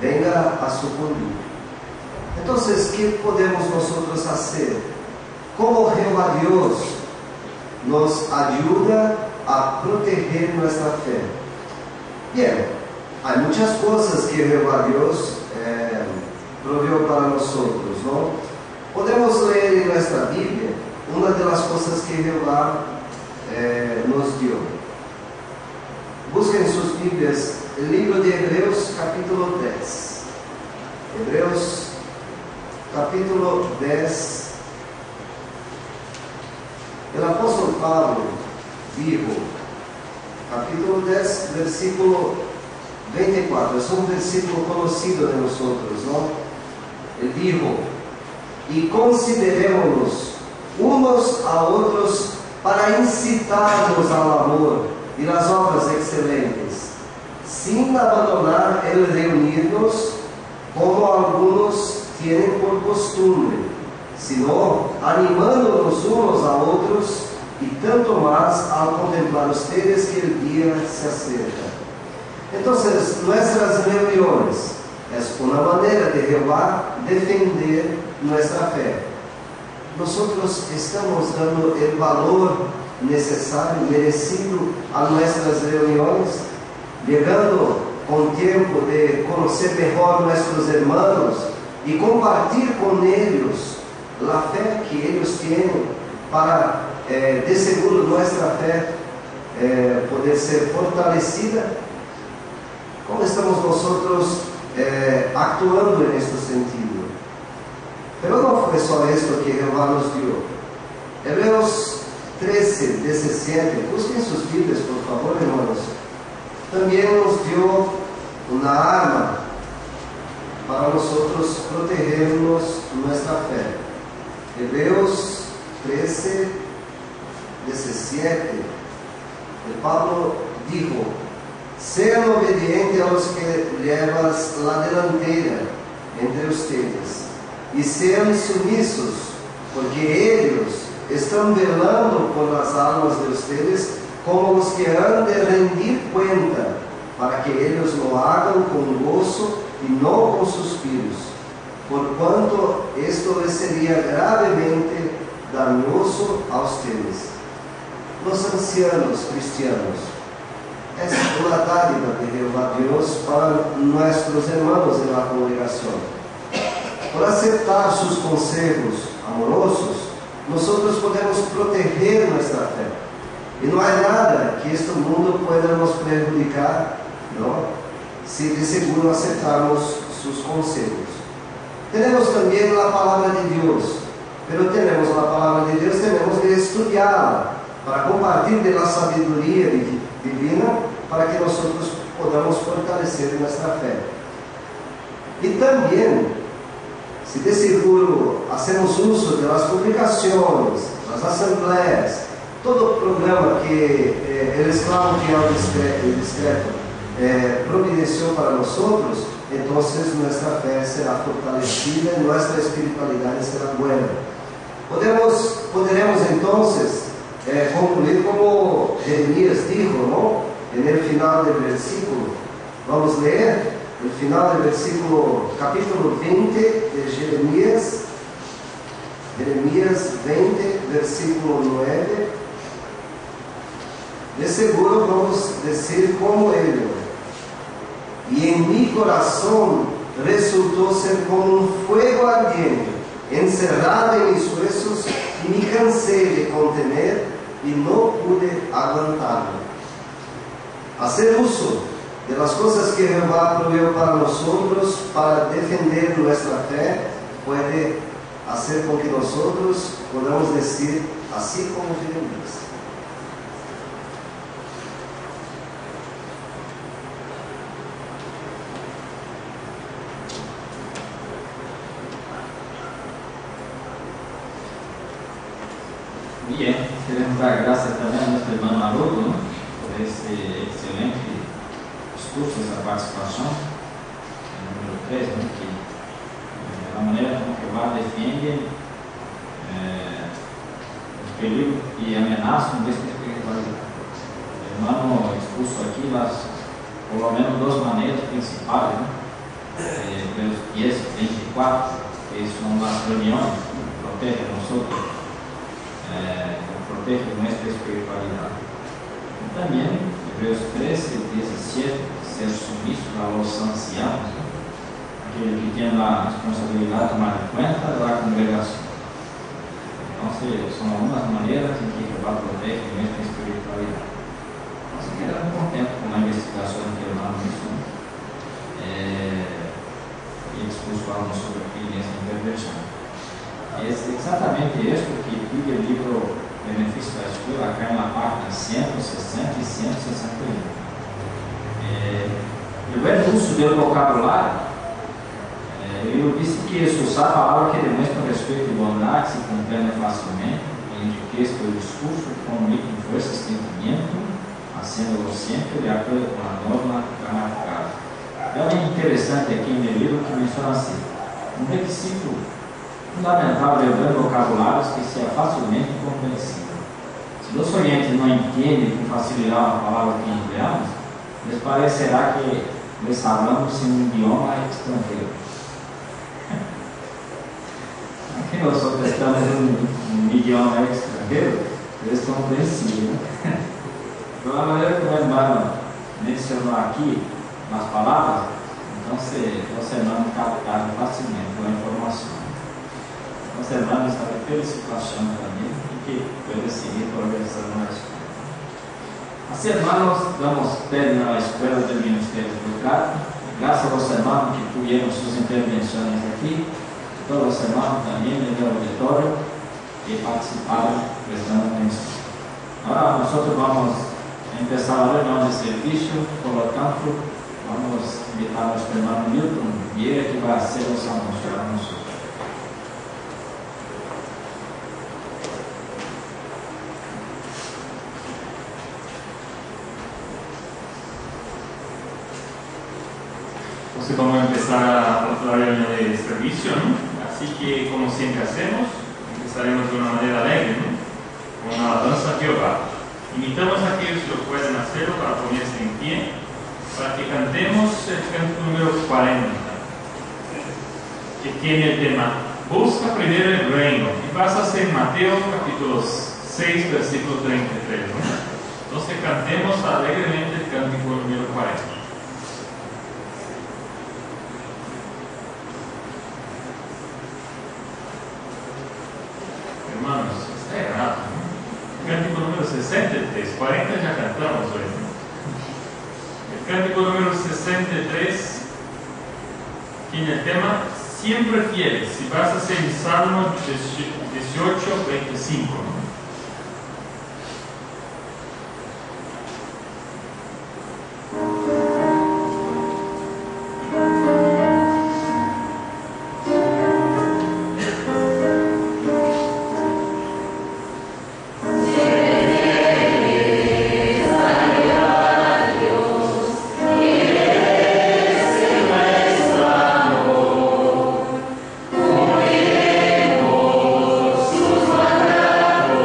venga a sucumbir. Entonces, ¿qué podemos nosotros hacer? ¿Cómo Jehová Dios nos ayuda a proteger nuestra fe? Bien, hay muchas cosas que Jehová Dios proveyó para nosotros, ¿no? Podemos leer en nuestra Biblia una de las cosas que Jehová nos dio. Busquen sus Biblias el libro de Hebreos capítulo 10. Hebreos capítulo 10. El apóstol Pablo dijo, capítulo 10, versículo 24, es un versículo conocido de nosotros, ¿no? Él dijo, y considerémonos unos a otros para incitarnos al amor y las obras excelentes, sin abandonar el reunirnos como algunos tienen por costumbre, sino animándonos unos a otros, y tanto más al contemplar ustedes que el día se acerca. Entonces, nuestras reuniones es una manera de Jehová defender nuestra fe. Nosotros estamos dando el valor necesario, merecido a nuestras reuniones, llegando con tiempo de conocer mejor nuestros hermanos y compartir con ellos la fe que ellos tienen para, de seguro, nuestra fe poder ser fortalecida. ¿Cómo estamos nosotros actuando en este sentido? Pero no fue solo esto que Jehová nos dio. Hebreos 13, 17, busquen sus Biblias, por favor, hermanos. También nos dio una arma para nosotros protegernos nuestra fe. Hebreos 13, 17. El Pablo dijo, sean obedientes a los que llevas la delantera entre ustedes, y sean sumisos, porque ellos están velando por las almas de ustedes, como los que han de rendir cuenta, para que ellos lo hagan con gozo y no con suspiros, por cuanto esto les sería gravemente dañoso a ustedes. Los ancianos cristianos, es una dádiva de Jehová Dios para nuestros hermanos de la congregación. Por aceptar sus consejos amorosos, nosotros podemos proteger nuestra fe. Y no hay nada que este mundo pueda nos perjudicar, ¿no? Si de seguro aceptamos sus consejos. Tenemos también la palabra de Dios, pero tenemos la palabra de Dios, tenemos que estudiarla para compartir de la sabiduría divina, para que nosotros podamos fortalecer nuestra fe. Y también, si de seguro hacemos uso de las publicaciones, las asambleas, todo programa que el esclavo que el discreto providenció para nosotros, entonces nuestra fe será fortalecida y nuestra espiritualidad será buena. Poderemos entonces concluir como Jeremías dijo, ¿no? En el final del versículo. Vamos a leer el final del versículo, capítulo 20 de Jeremías. Jeremías 20, versículo 9. De seguro vamos a decir como él. Y en mi corazón resultó ser como un fuego ardiente, encerrado en mis huesos, y me cansé de contener y no pude aguantarlo. Hacer uso de las cosas que Jehová proveyó para nosotros, para defender nuestra fe, puede hacer con que nosotros podamos decir así como Jeremías. Bien, queremos dar graças também a nosso irmão Haroldo, né, por esse excelente discurso, essa participação, número 3, né, que a maneira como Jeová defende os perigos e ameaças dessa espiritualidade. O irmão expuso aqui por lo menos duas maneiras principais, né, pelos 10, 24, que são as reuniões que protegem nós outros. Protege nuestra espiritualidad. Y también, Hebreos 13, 17, ser sumiso a los ancianos, ¿no? Aquellos que tienen la responsabilidad de tomar cuenta de la congregación. Entonces, son algunas maneras en que Jehová protege nuestra espiritualidad. Entonces, quedamos contentos con la investigación que el hermano hizo y expuso a nosotros aquí en esta intervención. Es exatamente esto que pide el libro Benefício da Escola, acá en la página 160 y 161. El buen uso del vocabulario, eu disse que es usar palavras que demuestran respeto y bondad, se comprenden fácilmente, enriquece el discurso, comunican fuerza y sentimiento, haciéndolo siempre de acuerdo con la norma gramatical. É interessante aqui no livro que menciona assim: um requisito fundamental de bem vocabulários que seja facilmente compreensível. Se os oyentes não entendem com facilidade a palavra que empregamos, les parecerá que les falamos em um idioma estrangeiro. Aqui nós estamos em um idioma estrangeiro, eles compreensível. Então, a maneira que o irmão mencionou aqui nas palavras, então os irmãos captaram facilmente a informação. Os hermanos estão felicitando também e que pueden seguir progresando na escola. Assim, hermanos, damos término à escola do Ministério Educativo. Graças aos hermanos que tuvieron suas intervenções aqui, todos os hermanos também no auditório que participaram prestando atenção. Agora, nós vamos começar a reunião de serviço, por lo tanto, vamos invitar a nosso irmão Milton Vieira, que vai ser os anúncios a nosotros. Entonces vamos a empezar la reunión de servicio, ¿no? Así que, como siempre hacemos, empezaremos de una manera alegre, ¿no? Con una alabanza a Jehová. Invitamos a aquellos que lo pueden hacerlo para ponerse en pie, para que cantemos el canto número 40, que tiene el tema Busca primero el reino, y pasa a ser Mateo capítulo 6, versículo 33, ¿no? Entonces cantemos alegremente el cántico número 40. Hermanos, está errado, ¿no? El cántico número 63, 40 ya cantamos hoy, ¿no? El cántico número 63 tiene el tema Siempre Fieles, si vas a ser en Salmo 18, 25, ¿no? Sus mandatos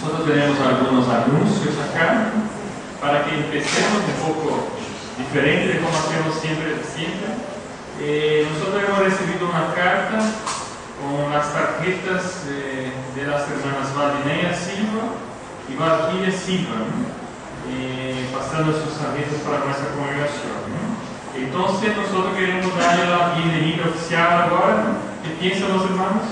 Nosotros tenemos algunos anuncios acá para que empecemos un poco diferente de como hacemos siempre. Nosotros hemos recibido una carta con las tarjetas de las hermanas Valdinea Silva y Valquiria Silva, pasando sus tarjetas para nuestra congregación. Entonces nosotros queremos darle la bienvenida oficial ahora. ¿Qué piensan los hermanos?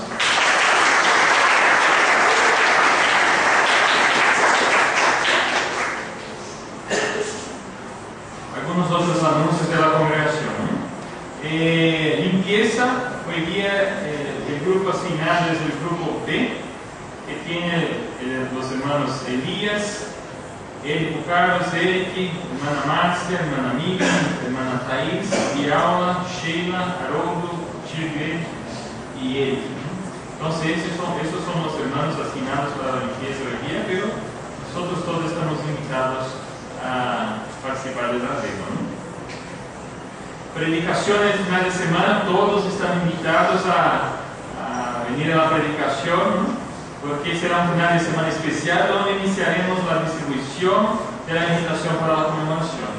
Algunos otros anuncios de la congregación. Limpieza, hoy día el grupo asignado es el grupo B, que tiene los hermanos Elías, Érico Carlos, Eric, hermana Márcia, hermana Miriam, hermana Thaís, Viraula, Sheila, Haroldo, Chirgue y Eric. Entonces esos son los hermanos asignados para la limpieza hoy día, pero nosotros todos estamos invitados a participar del arreglo. Predicaciones final de semana, todos están invitados a venir a la predicación, porque será un final de semana especial donde iniciaremos la distribución de la invitación para la conmemoración.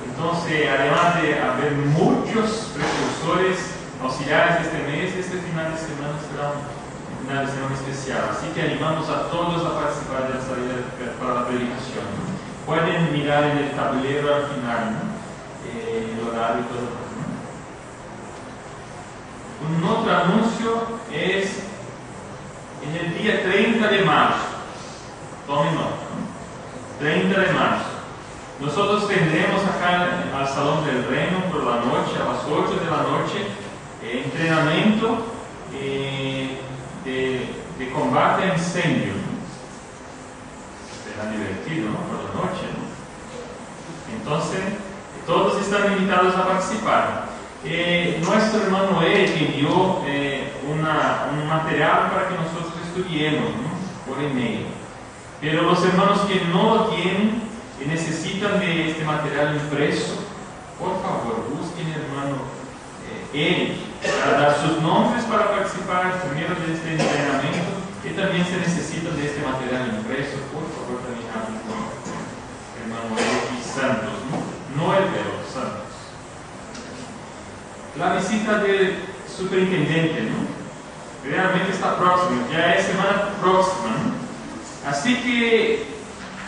Entonces, además de haber muchos precursores auxiliares este mes, este final de semana será un final de semana especial. Así que animamos a todos a participar de la salida para la predicación. Pueden mirar en el tablero al final, el horario y todo. Un otro anuncio es en el día 30 de marzo. Tomen nota. 30 de marzo. Nosotros tendremos acá al Salón del Reino por la noche, a las 8 de la noche, entrenamiento de combate a incendio. Será divertido, ¿no? Por la noche, ¿no? Entonces, todos están invitados a participar. Nuestro hermano Eric envió un material para que nosotros estudiemos, ¿no? Por email. Pero los hermanos que no lo tienen y necesitan de este material impreso, por favor, busquen al hermano Eric para dar sus nombres para participar primero de este entrenamiento, y también se necesita de este material impreso. Por favor, también hablen con el hermano Eric Santos, no el de los Santos. La visita del superintendente, ¿no? Realmente está próxima, ya es semana próxima, ¿no? Así que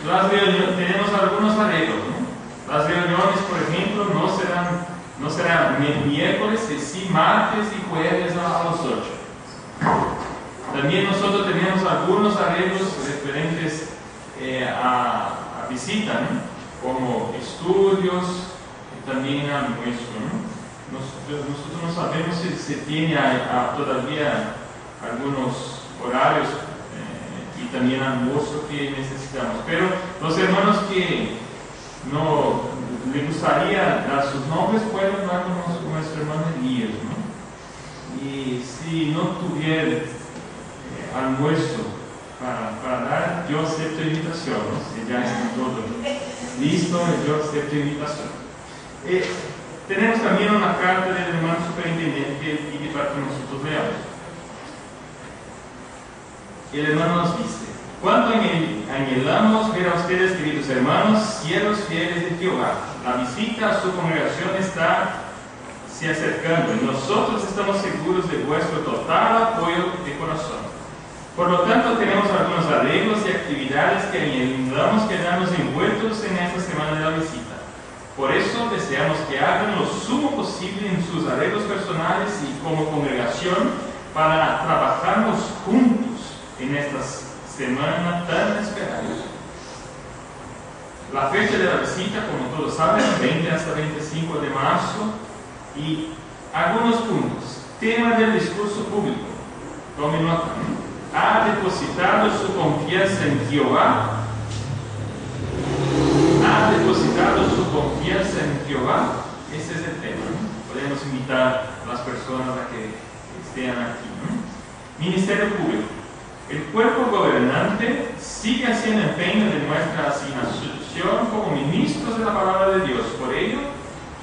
tenemos algunos arreglos, ¿no? Las reuniones, por ejemplo, no serán miércoles, sí martes y jueves a las 8. También nosotros tenemos algunos arreglos referentes a visita, ¿no? Como estudios y también almuerzo, ¿no? Nosotros no sabemos si se tiene todavía algunos horarios y también almuerzo que necesitamos. Pero los hermanos que no les gustaría dar sus nombres pueden hablar con nuestro hermano Elías, ¿no? Y si no tuviera almuerzo para dar, yo acepto invitación, ¿no? Si ya está todo listo, yo acepto invitación. Tenemos también una carta del hermano superintendente que pide para que nosotros leamos. El hermano nos dice: cuánto anhelamos ver a ustedes, queridos hermanos, siervos fieles de Jehová. La visita a su congregación está se acercando y nosotros estamos seguros de vuestro total apoyo de corazón. Por lo tanto, tenemos algunos arreglos y actividades que anhelamos quedarnos envueltos en esta semana de la visita. Por eso deseamos que hagan lo sumo posible en sus arreglos personales y como congregación para trabajarnos juntos en esta semana tan esperada. La fecha de la visita, como todos saben, 20 hasta 25 de marzo, y algunos puntos. Tema del discurso público. Tomen nota. ¿Ha depositado su confianza en Jehová? ¿Ha depositado su confianza en Jehová? Ese es el tema, ¿no? Podemos invitar a las personas a que estén aquí, ¿no? Ministerio público. El cuerpo gobernante sigue haciendo empeño de nuestra asignación como ministros de la palabra de Dios. Por ello,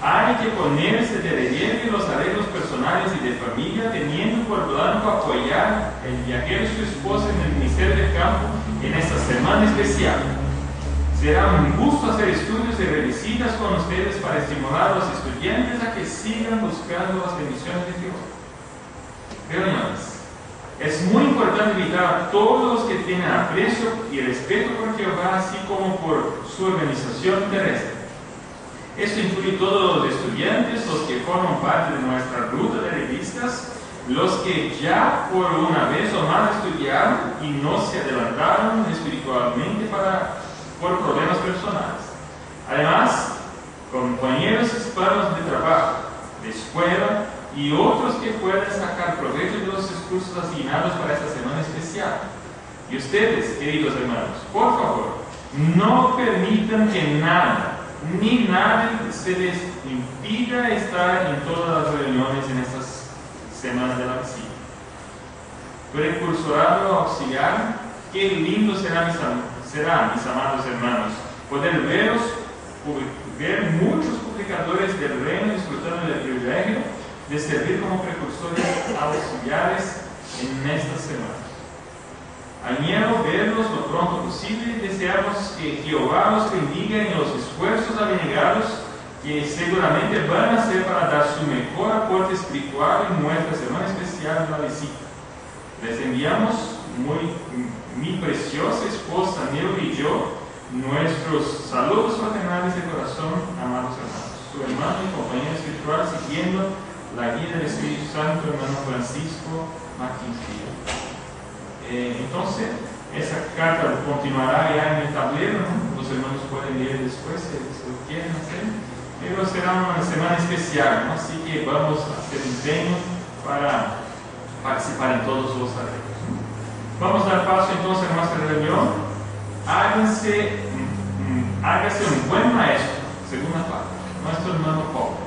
Hay que ponerse de relieve los arreglos personales y de familia, teniendo por blanco apoyar el viajero y su esposa en el ministerio del campo en esta semana especial. Será un gusto hacer estudios y revisitas con ustedes para estimular a los estudiantes a que sigan buscando las bendiciones de Dios. Reuniones. Es muy importante invitar a todos los que tienen aprecio y respeto por Jehová, así como por su organización terrestre. Esto incluye todos los estudiantes, los que forman parte de nuestra ruta de revistas, los que ya por una vez o más estudiaron y no se adelantaron espiritualmente por problemas personales. Además, compañeros hispanos de trabajo, de escuela y otros que puedan sacar provecho de los cursos asignados para esta semana especial. Y ustedes, queridos hermanos, por favor, no permitan que nada ni nadie se les impida estar en todas las reuniones en estas semanas de la visita. Precursorado auxiliar, qué lindo será, mis amados hermanos, poder ver muchos publicadores del reino disfrutando del privilegio de servir como precursores auxiliares en estas semanas. Añoro verlos lo pronto posible y deseamos que Jehová los bendiga en los esfuerzos abnegados que seguramente van a hacer para dar su mejor aporte espiritual en nuestra semana especial de la visita. Les enviamos mi preciosa esposa Nero y yo nuestros saludos fraternales de corazón, amados hermanos. Su hermano y compañero espiritual, siguiendo la guía del Espíritu Santo, hermano Francisco Martins Díaz. Entonces, esa carta continuará ya en el tablero, ¿no? Los hermanos pueden leer después si lo quieren hacer, pero será una semana especial, ¿no? Así que vamos a hacer empeño para participar en todos los arreglos. Vamos a dar paso entonces a nuestra reunión. Hágase un buen maestro, segunda parte, nuestro hermano Paulo.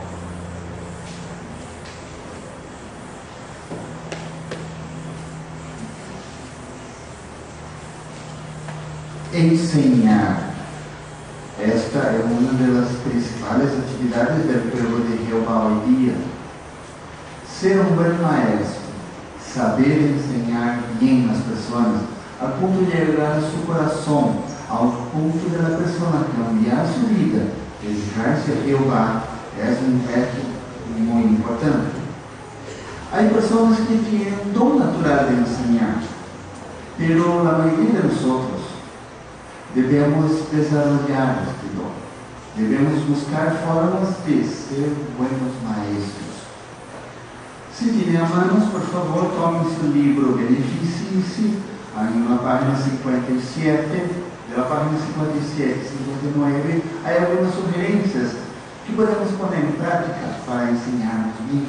Enseñar. Esta é uma das principais atividades do povo de Jeová hoje dia. Ser um bom maestro, saber ensinar bem as pessoas, a ponto de agradar a seu coração, ao ponto de a pessoa cambiar sua vida, dedicar-se a Jeová, é um reto muito importante. Há pessoas que têm um dom natural de ensinar, pero a maioria de nós devemos desarrollar este dom. Devemos buscar formas de ser buenos maestros. Se tiverem a mão, por favor, tome seu livro Beneficie-se, aí na página 57, da página 57 e 59, há algumas sugerências que podemos pôr em prática para ensinarmos bem.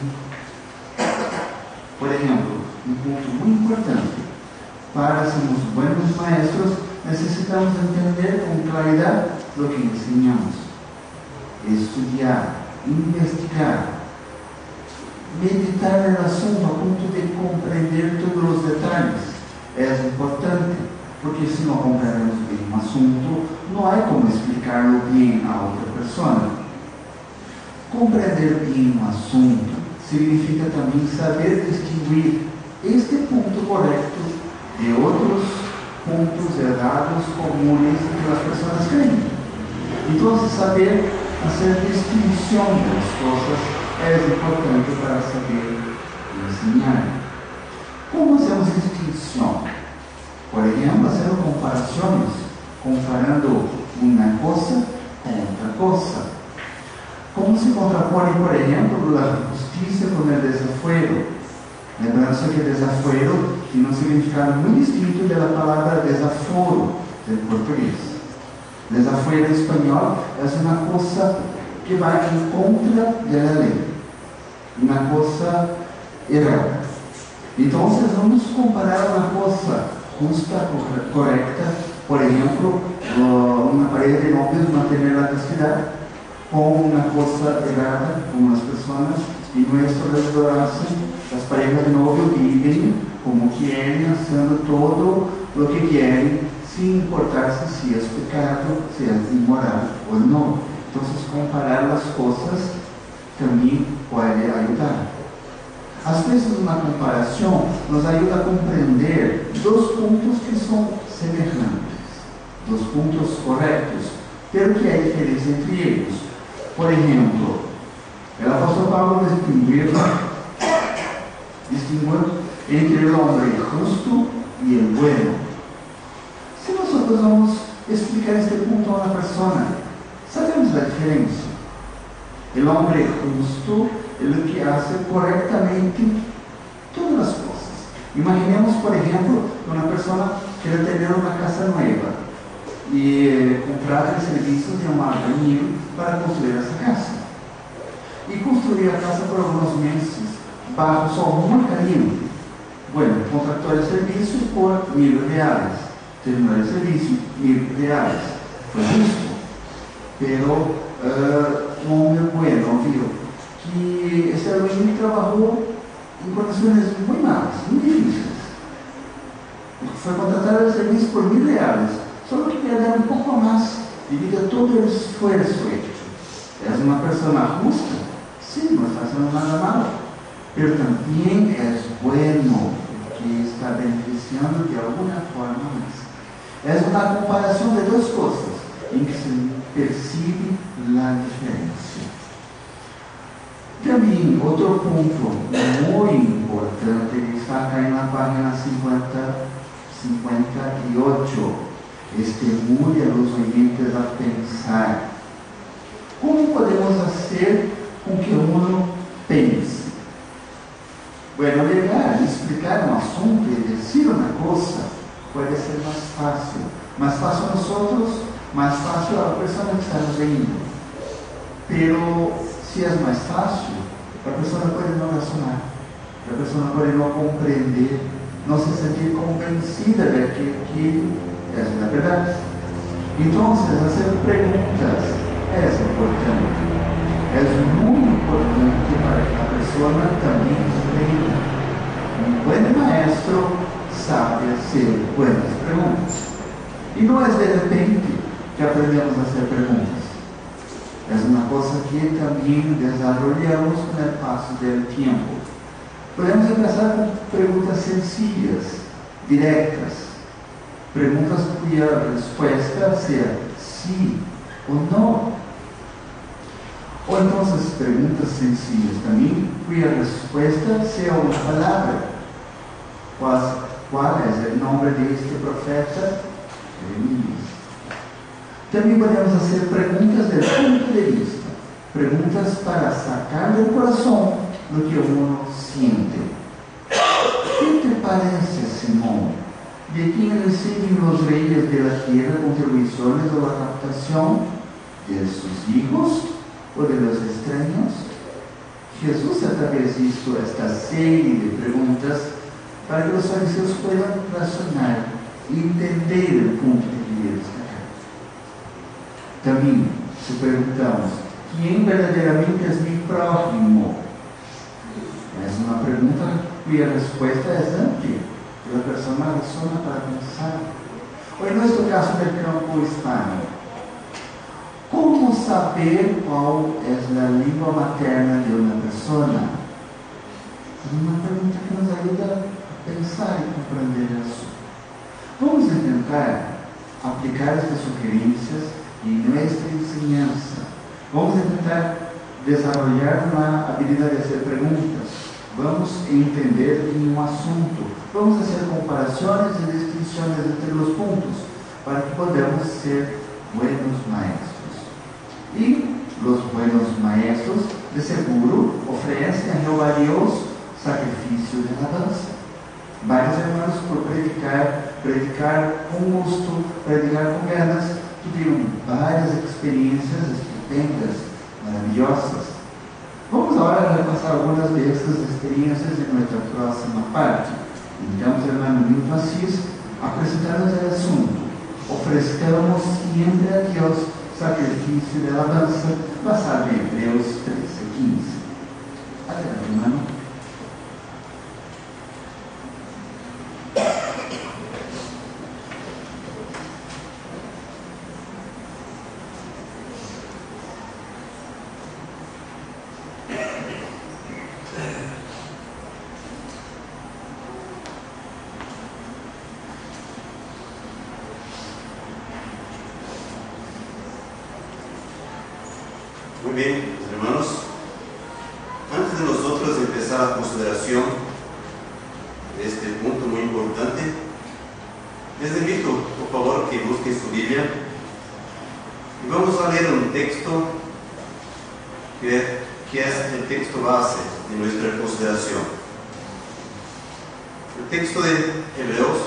Por exemplo, um ponto muito importante: para sermos buenos maestros, necessitamos entender com claridade o que ensinamos, estudar, investigar, meditar no assunto a ponto de compreender todos os detalhes. É importante, porque se não compreendemos bem um assunto, não há como explicar-lo bem a outra pessoa. Compreender bem um assunto significa também saber distinguir este ponto correto de outros pontos errados comuns que as pessoas creem. Então, saber fazer distinção das coisas é importante para saber ensinar. Como fazemos distinção? Por exemplo, fazendo comparações, comparando uma coisa com outra coisa. Como se contrapõe, por exemplo, a justiça com o desafio? Lembrando que desafio tem um significado muito distinto da palavra desaforo em português. Desafio em espanhol é uma coisa que vai em contra da lei, uma coisa errada. Então, vamos comparar uma coisa justa, correta, por exemplo, uma pareja de novios manter a castidade, com uma coisa errada, com as pessoas e nosso restaurante. As parejas de novio vivem como querem, fazendo todo o que querem, sem importar se é pecado, se é imoral ou não. Então, comparar as coisas também pode ajudar. Às vezes, uma comparação nos ajuda a compreender dois pontos que são semelhantes, dois pontos corretos, pelo que há diferença entre eles. Por exemplo, o apóstolo Paulo distinguiu entre o homem justo e o bueno. Se nós vamos explicar este ponto a uma pessoa, sabemos a diferença. O homem justo é o que faz corretamente todas as coisas. Imaginemos, por exemplo, uma pessoa que quer ter uma casa nova e comprar os serviços de um albañil para construir essa casa. E construir a casa por alguns meses bajo só uma carinho. Bueno, contratou o serviço por R$1.000. Terminou o serviço, R$1.000. Foi justo. Pero um homem bueno viu que esse albañil trabalhou em condições muito malas, muito difíceis. Foi contratar o serviço por R$1.000. Só que queria dar um pouco mais devido a todo o esforço hecho. És uma pessoa justa? Sim, não está fazendo nada mal. Pero também é bueno, que está beneficiando de alguma forma mais. É uma comparação de duas coisas, em que se percebe a diferença. Também, outro ponto muito importante está aqui na página 58. Estimule a los oyentes a pensar. Como podemos fazer com que uno pense? Bueno, llegar a explicar um assunto e dizer uma coisa pode ser mais fácil. Mais fácil a nós, mais fácil a pessoa que está nos vendo. Pero, se é mais fácil, a pessoa pode não razonar, a pessoa pode não compreender, não se sentir convencida de que essa é a verdade. Então, fazer perguntas é importante. É muito importante para que a pessoa também aprenda. Um bom maestro sabe fazer boas perguntas. E não é de repente que aprendemos a fazer perguntas. É uma coisa que também desenvolvemos com o passo do tempo. Podemos começar com perguntas sencillas, diretas. Perguntas cuja resposta seja sim ou não. Ou então perguntas sencillas também cuja resposta seja uma palavra. Qual é o nome deste profeta? Jeremias. Também podemos fazer perguntas do ponto de vista. Perguntas para sacar do coração do que uno siente. O que te parece, Simão? De quem recebem os reyes de la tierra contribuições ou a captação? De seus hijos ou de los extraños? Jesus, através disto, esta série de perguntas, para que os fariseus possam razonar e entender o ponto que queria destacar. Também, se perguntamos, quem verdadeiramente é meu próximo? Essa é uma pergunta cuja resposta é ampla. A pessoa razona para pensar. Ou em nosso caso do campo hispano, como saber qual é a língua materna de uma pessoa? É uma pergunta que nos ajuda a pensar e compreender isso. Vamos tentar aplicar estas sugerências em nossa enseñança. Vamos tentar desenvolver uma habilidade de fazer perguntas. Vamos entender em um assunto. Vamos fazer comparações e distinções entre os pontos para que podamos ser buenos maestros. E os buenos maestros, de seguro, oferecem a Jeová Deus sacrifício de alabanza. Vários irmãos, por predicar com gosto, predicar com ganas, tiveram várias experiências estupendas, maravilhosas. Vamos agora repassar algumas dessas experiências em nossa próxima parte. Então, o irmão Milton Assis apresentar-nos o assunto. Oferecamos sempre a Deus sacrifício de alabanza, basado em Hebreus 13:15. Adelante, irmão. Muy bien, mis hermanos. Antes de nosotros empezar la consideración de este punto muy importante, les invito, por favor, que busquen su Biblia y vamos a leer un texto que es el texto base de nuestra consideración. El texto de Hebreos,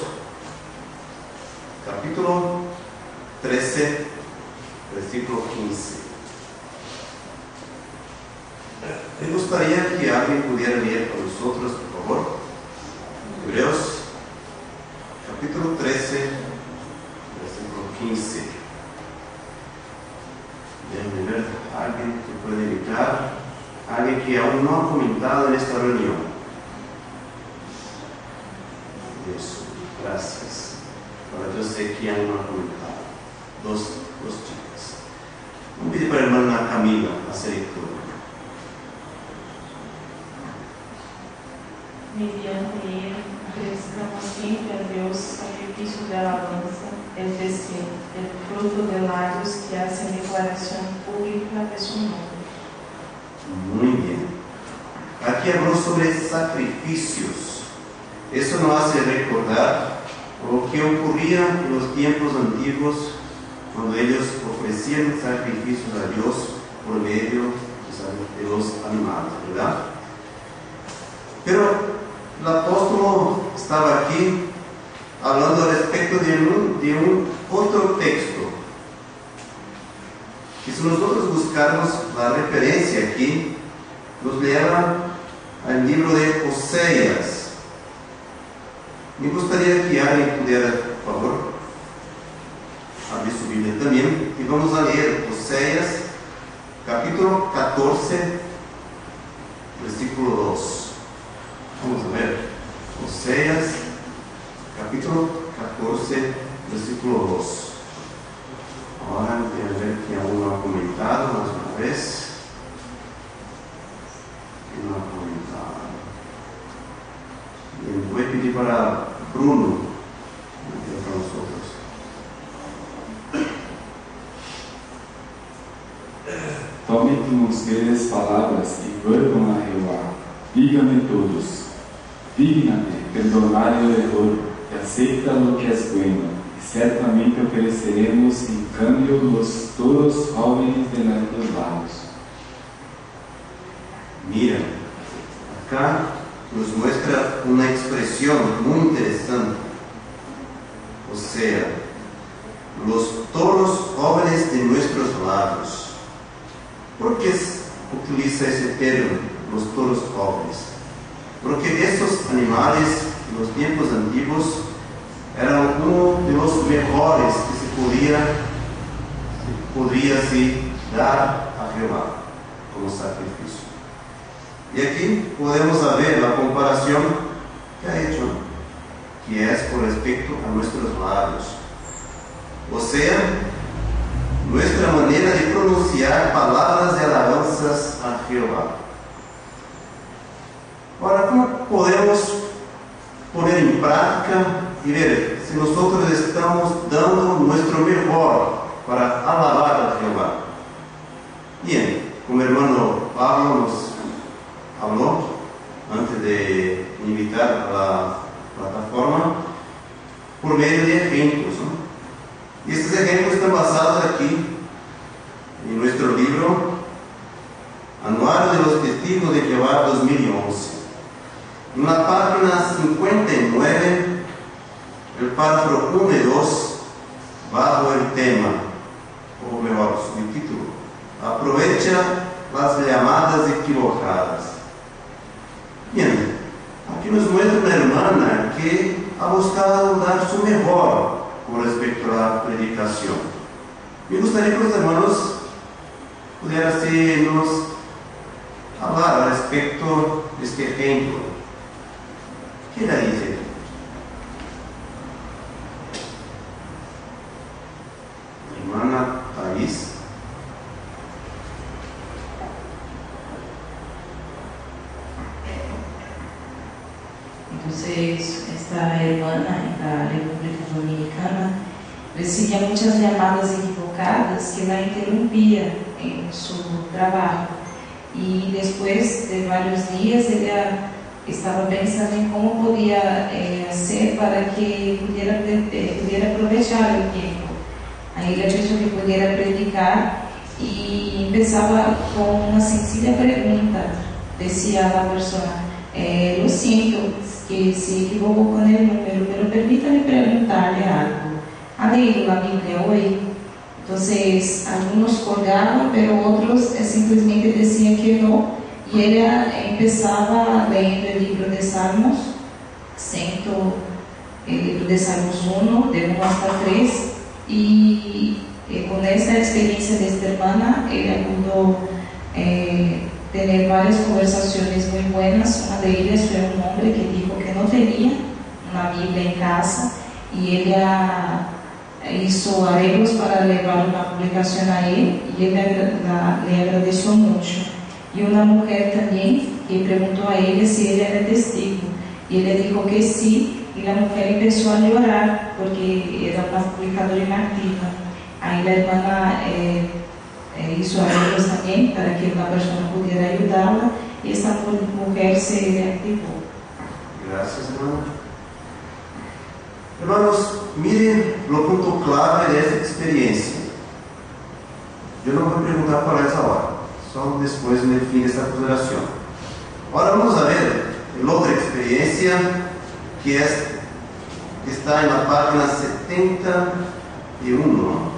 capítulo 13, versículo 15. Me gustaría que alguien pudiera leer con nosotros, por favor. Hebreos, capítulo 13, versículo 15. Déjenme ver a alguien que puede evitar, alguien que aún no ha comentado en esta reunión. Eso, gracias. Ahora yo sé que aún no ha comentado. Dos chicas. Vamos a pedir para a hermana Camila hacer lectura. Mediante ele, apresentamos sempre a Deus sacrifício de alabanza, es decir, el fruto de labios que hacen declaración pública de su nombre. Muy bien. Aquí habló sobre sacrificios. Eso nos hace recordar lo que ocurría en los tiempos antiguos cuando ellos ofrecían sacrificios a Dios por medio de los animales, ¿verdad? Pero el apóstol estaba aquí hablando respecto de un otro texto. Y si nosotros buscarmos la referencia aquí, nos lleva al libro de Oseas. Me gustaría que alguien pudiera, por favor, abrir su Biblia también. Y vamos a leer Oseas, capítulo 14, versículo 2. Vamos a ver, Oseas, capítulo 14, versículo 2. Ahora voy a ver que aún no ha comentado más una vez. Que no ha comentado. Bien, voy a pedir para Bruno, para nosotros. Tomem com ustedes palavras e vuelvan a Jehová. Díganme todos. Dígnate perdonar el error y acepta lo que es bueno, y ciertamente ofreceremos en cambio los toros jóvenes de los lados. Mira, acá nos muestra una expresión muy interesante. O sea, los toros jóvenes de nuestros lados. ¿Por qué utiliza ese término, los toros jóvenes? Porque estos animales en los tiempos antiguos eran uno de los mejores que se podría dar a Jehová como sacrificio. Y aquí podemos ver la comparación que ha hecho, que es con respecto a nuestros labios. O sea, nuestra manera de pronunciar palabras de alabanzas a Jehová. Ahora, ¿cómo podemos poner en práctica y ver si nosotros estamos dando nuestro mejor para alabar a Jehová? Bien, como el hermano Pablo nos habló antes de invitar a la plataforma, por medio de ejemplos, ¿no? Y estos ejemplos están basados aquí en nuestro libro Anuario de los Testigos de Jehová 2011. En la página 59, el párrafo 1 y 2, bajo el tema, o mejor, subtítulo, aprovecha las llamadas equivocadas. Bien, aquí nos muestra una hermana que ha buscado dar su mejor con respecto a la predicación. Me gustaría que los hermanos pudieran nos hablar al respecto de este ejemplo. ¿Qué le dice? Hermana Thais. Entonces, esta hermana en la República Dominicana recibía muchas llamadas equivocadas que la interrumpía en su trabajo. Y después de varios días ella estaba pensando en cómo podía hacer para que pudiera aprovechar el tiempo. Ahí ella pensó que pudiera predicar y empezaba con una sencilla pregunta. Decía a la persona, lo siento que se equivocó con el número, pero permítame preguntarle algo. ¿Ha leído la Biblia hoy? Entonces, algunos colgaban, pero otros simplesmente decían que no. Y ella empezaba leyendo el libro de Salmos, el libro de Salmos 1, de 1 hasta 3. Y con esta experiencia de esta hermana, ella pudo tener varias conversaciones muy buenas. Una de ellas fue un hombre que dijo que no tenía una Biblia en casa y ella hizo arreglos para llevar una publicación a él y él le agradeció mucho. Y una mujer también que preguntó a ella si ella era testigo y él le dijo que sí, y la mujer empezó a llorar porque era una publicadora inactiva. Ahí la hermana hizo arreglos también para que una persona pudiera ayudarla y esta mujer se reactivó. Gracias, hermano. Hermanos, miren lo punto clave de esta experiencia. Yo no voy a preguntar cuál es ahora, só después en el fin de esta consideración. Ahora vamos a ver la otra experiencia que está en la página 71,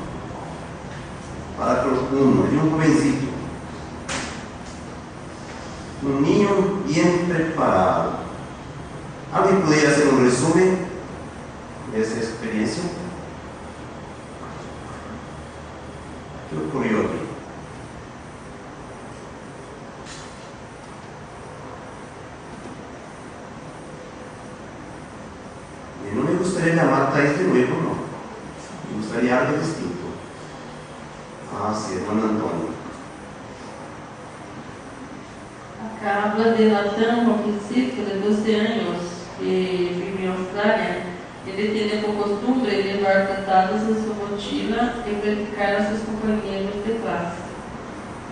parágrafo 1, de un jovencito, un niño bien preparado. ¿Alguien podría hacer un resumen de esa experiencia? ¿Qué ocurrió aquí? No me gustaría llamar Thais de nuevo, no. Me gustaría algo distinto. Ah, sí, hermano Antonio. Acá habla de Natan, jovencito de 12 años que vive en Australia. Ele tiene por costumbre levar tratados en su mochila y predicar a sus compañeros de clase.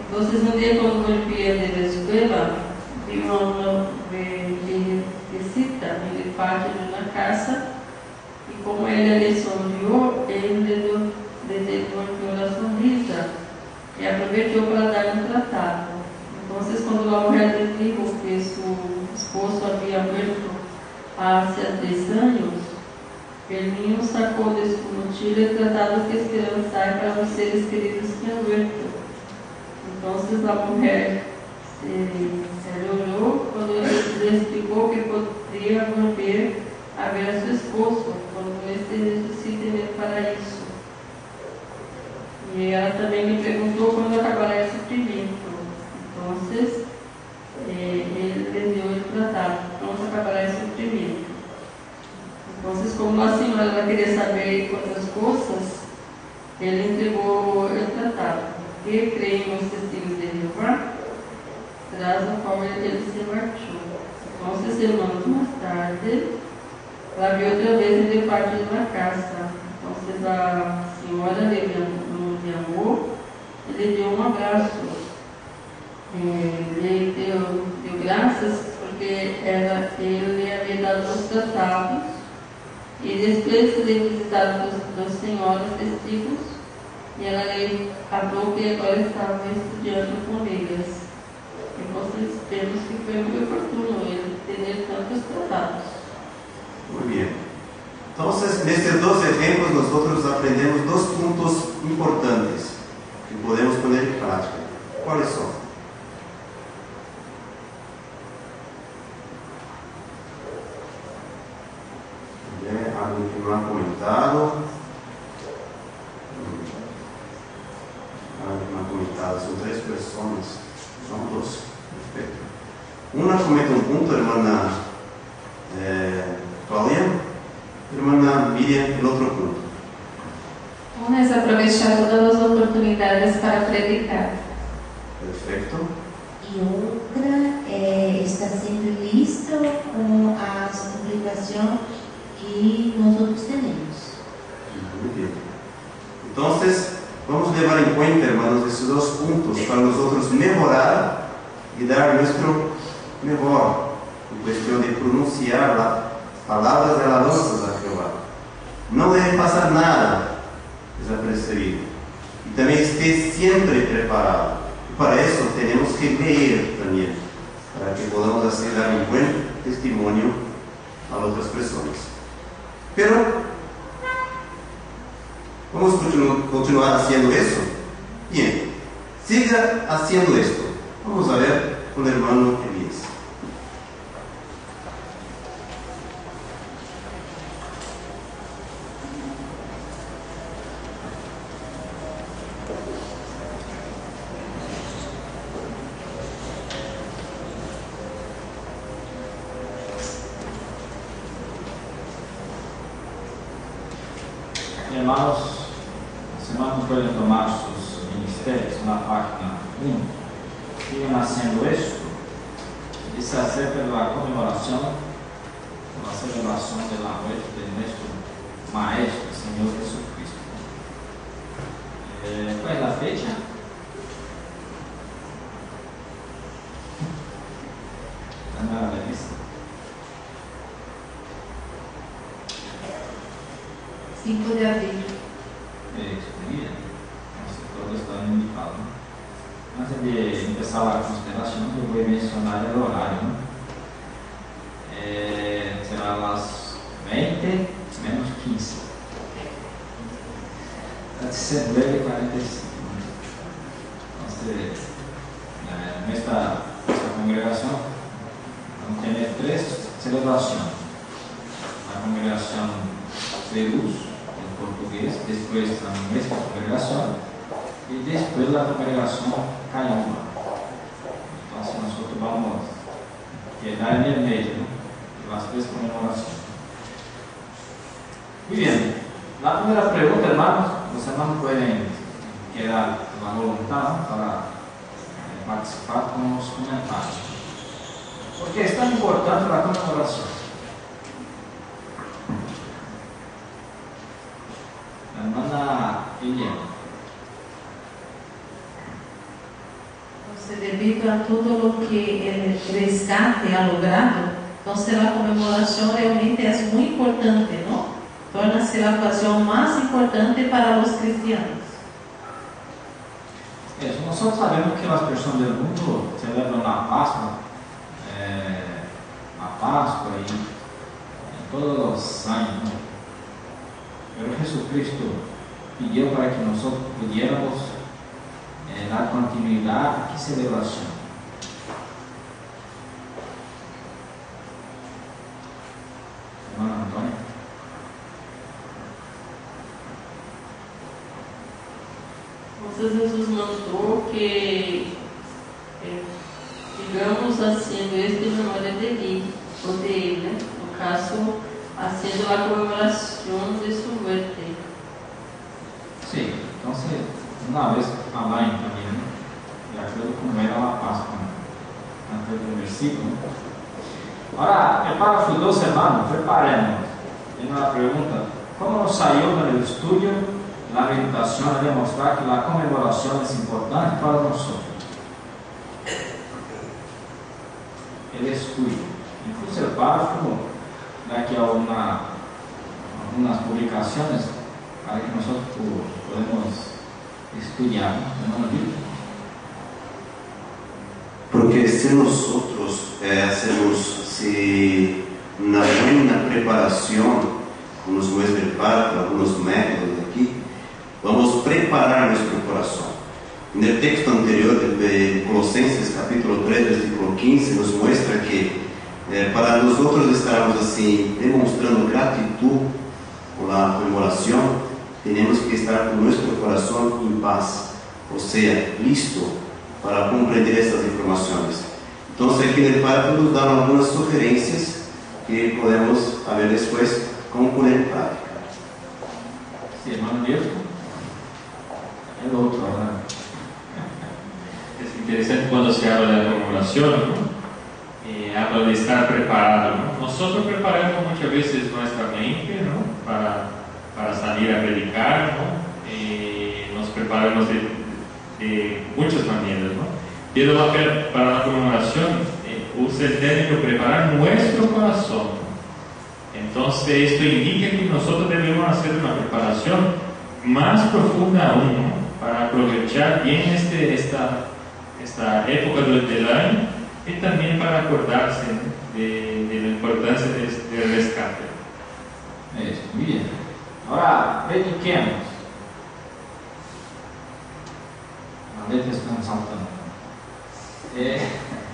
Entonces, un día cuando volvía de la escuela, vio una visita en el patio de una casa y como ella le sonrió, él le devolvió la sonrisa y aprovechó para dar un tratado. Entonces, cuando la mujer le dijo que su esposo había muerto hace 3 años, el niño sacó de su mochila el tratado que esperanzar para los seres queridos que han muerto. Entonces la mujer se lloró cuando le explicó que podría volver a ver a su esposo cuando este resucite en el paraíso. Y ella también me preguntou quando acabará el sufrimiento. Entonces, él le dio el tratado, cuando acabará el sufrimiento. Entonces, como a senhora queria saber quantas coisas, ele entregou o tratado. Que creem os testigos de Jeová, traz o qual ele se marchou. Então, semanas mais tarde, ela viu outra vez ele parte de uma casa. Então, a senhora lhe amou, ele deu um abraço. Ele deu graças porque ele havia dado os tratados. E depois de visitar duas senhoras testigos, e ela lhe falou que agora estava estudando com eles. Então, temos que foi muito oportuno ele ter tantos tratados. Muy bien. Entonces, en estos 2 ejemplos, nosotros aprendemos 2 puntos importantes que podemos poner en práctica. ¿Cuáles son? Alguien que no ha comentado. Alguien no ha comentado. Son 3 personas. Son 2. Perfecto. Una comenta un punto, hermana Claudia. Hermana Miriam, el otro punto. Una es aprovechar todas las oportunidades para predicar. Perfecto. Y otra, estar siempre listo con la publicación que nosotros tenemos. Muy bien. Entonces, vamos a llevar en cuenta, hermanos, esos dos puntos para nosotros mejorar y dar nuestro mejor en cuestión de pronunciar las palabras de alabanzas a Jehová. No debe pasar nada desapercibido. Y también esté siempre preparado. Y para eso tenemos que leer también, para que podamos así dar un buen testimonio a otras personas. Pero vamos a continuar haciendo eso. Bien, siga haciendo esto. Vamos a ver con el hermano Elías. Hermanos, los hermanos pueden tomar sus ministerios en la página 1. Sigan haciendo esto. Dice acerca de la conmemoración, la celebración de la muerte de nuestro Maestro, Señor Jesucristo. ¿Cuál es la fecha? Nada de vista. 5 de abril. Bien, todos están indicados. Antes de empezar la consideración, yo voy a mencionar el horario. Será las 20 menos 15. Deve ser 9:45. Entonces, nuestra congregación vamos a tener 3 celebraciones. La congregación de luz, portugués, después nuestra congregación y después la congregación Cayumba. Entonces nosotros vamos a quedar en el medio, ¿no? Las 3 conmemoraciones. Muy bien, la primera pregunta, hermanos, los hermanos pueden quedar a la voluntad para participar con los comentarios. ¿Por qué es tan importante la conmemoración? Hermana Liliana. Debido a todo lo que el rescate ha logrado, entonces la conmemoración realmente es muy importante, ¿no? Torna-se la ocasión más importante para los cristianos. Nosotros sabemos que las personas del mundo celebran la Pascua y todos los años, ¿no? Pero Jesucristo pidió para que nosotros pudiéramos dar continuidad a qué celebración. Hermano Antonio. Entonces Jesús mandó que sigamos haciendo esto en memoria de él, ¿no? No caso, haciendo la conmemoración de su muerte. Sí, entonces, una vez hablar en camino, de acuerdo como era la Pascua, antes del versículo. Ahora, el párrafo 2, hermanos, preparemos. Tiene una pregunta: ¿cómo nos ayuda en el estudio la meditación a demostrar que la conmemoración es importante para nosotros? El estudio. Incluso el párrafo, de aquí a algunas publicaciones para que nosotros podemos estudiar, ¿no? Porque si nosotros hacemos una buena preparación, como nos muestra el Padre, algunos métodos aquí, vamos a preparar nuestro corazón. En el texto anterior de Colosenses capítulo 3, versículo 15, nos muestra que para nosotros estarmos así demostrando gratitud por la conmemoración, tenemos que estar con nuestro corazón en paz, o sea, listo para comprender estas informaciones. Entonces aquí en el párrafo nos dan algunas sugerencias que podemos ver después cómo poner en práctica. Sí, hermano Diego. El otro, ¿verdad? Es interesante cuando se habla de la conmemoración, ¿no? Habla de estar preparado, ¿no? Nosotros preparamos muchas veces nuestra mente, ¿no? para salir a predicar, ¿no? nos preparamos de muchas maneras, ¿no? Pero para la conmemoración usa el término preparar nuestro corazón. Entonces esto indica que nosotros debemos hacer una preparación más profunda aún, ¿no? Para aprovechar bien esta época del año y también para acordarse, ¿no? de la importancia del rescate. Eso, muy bien. Ahora, prediquemos. Las letras están saltando.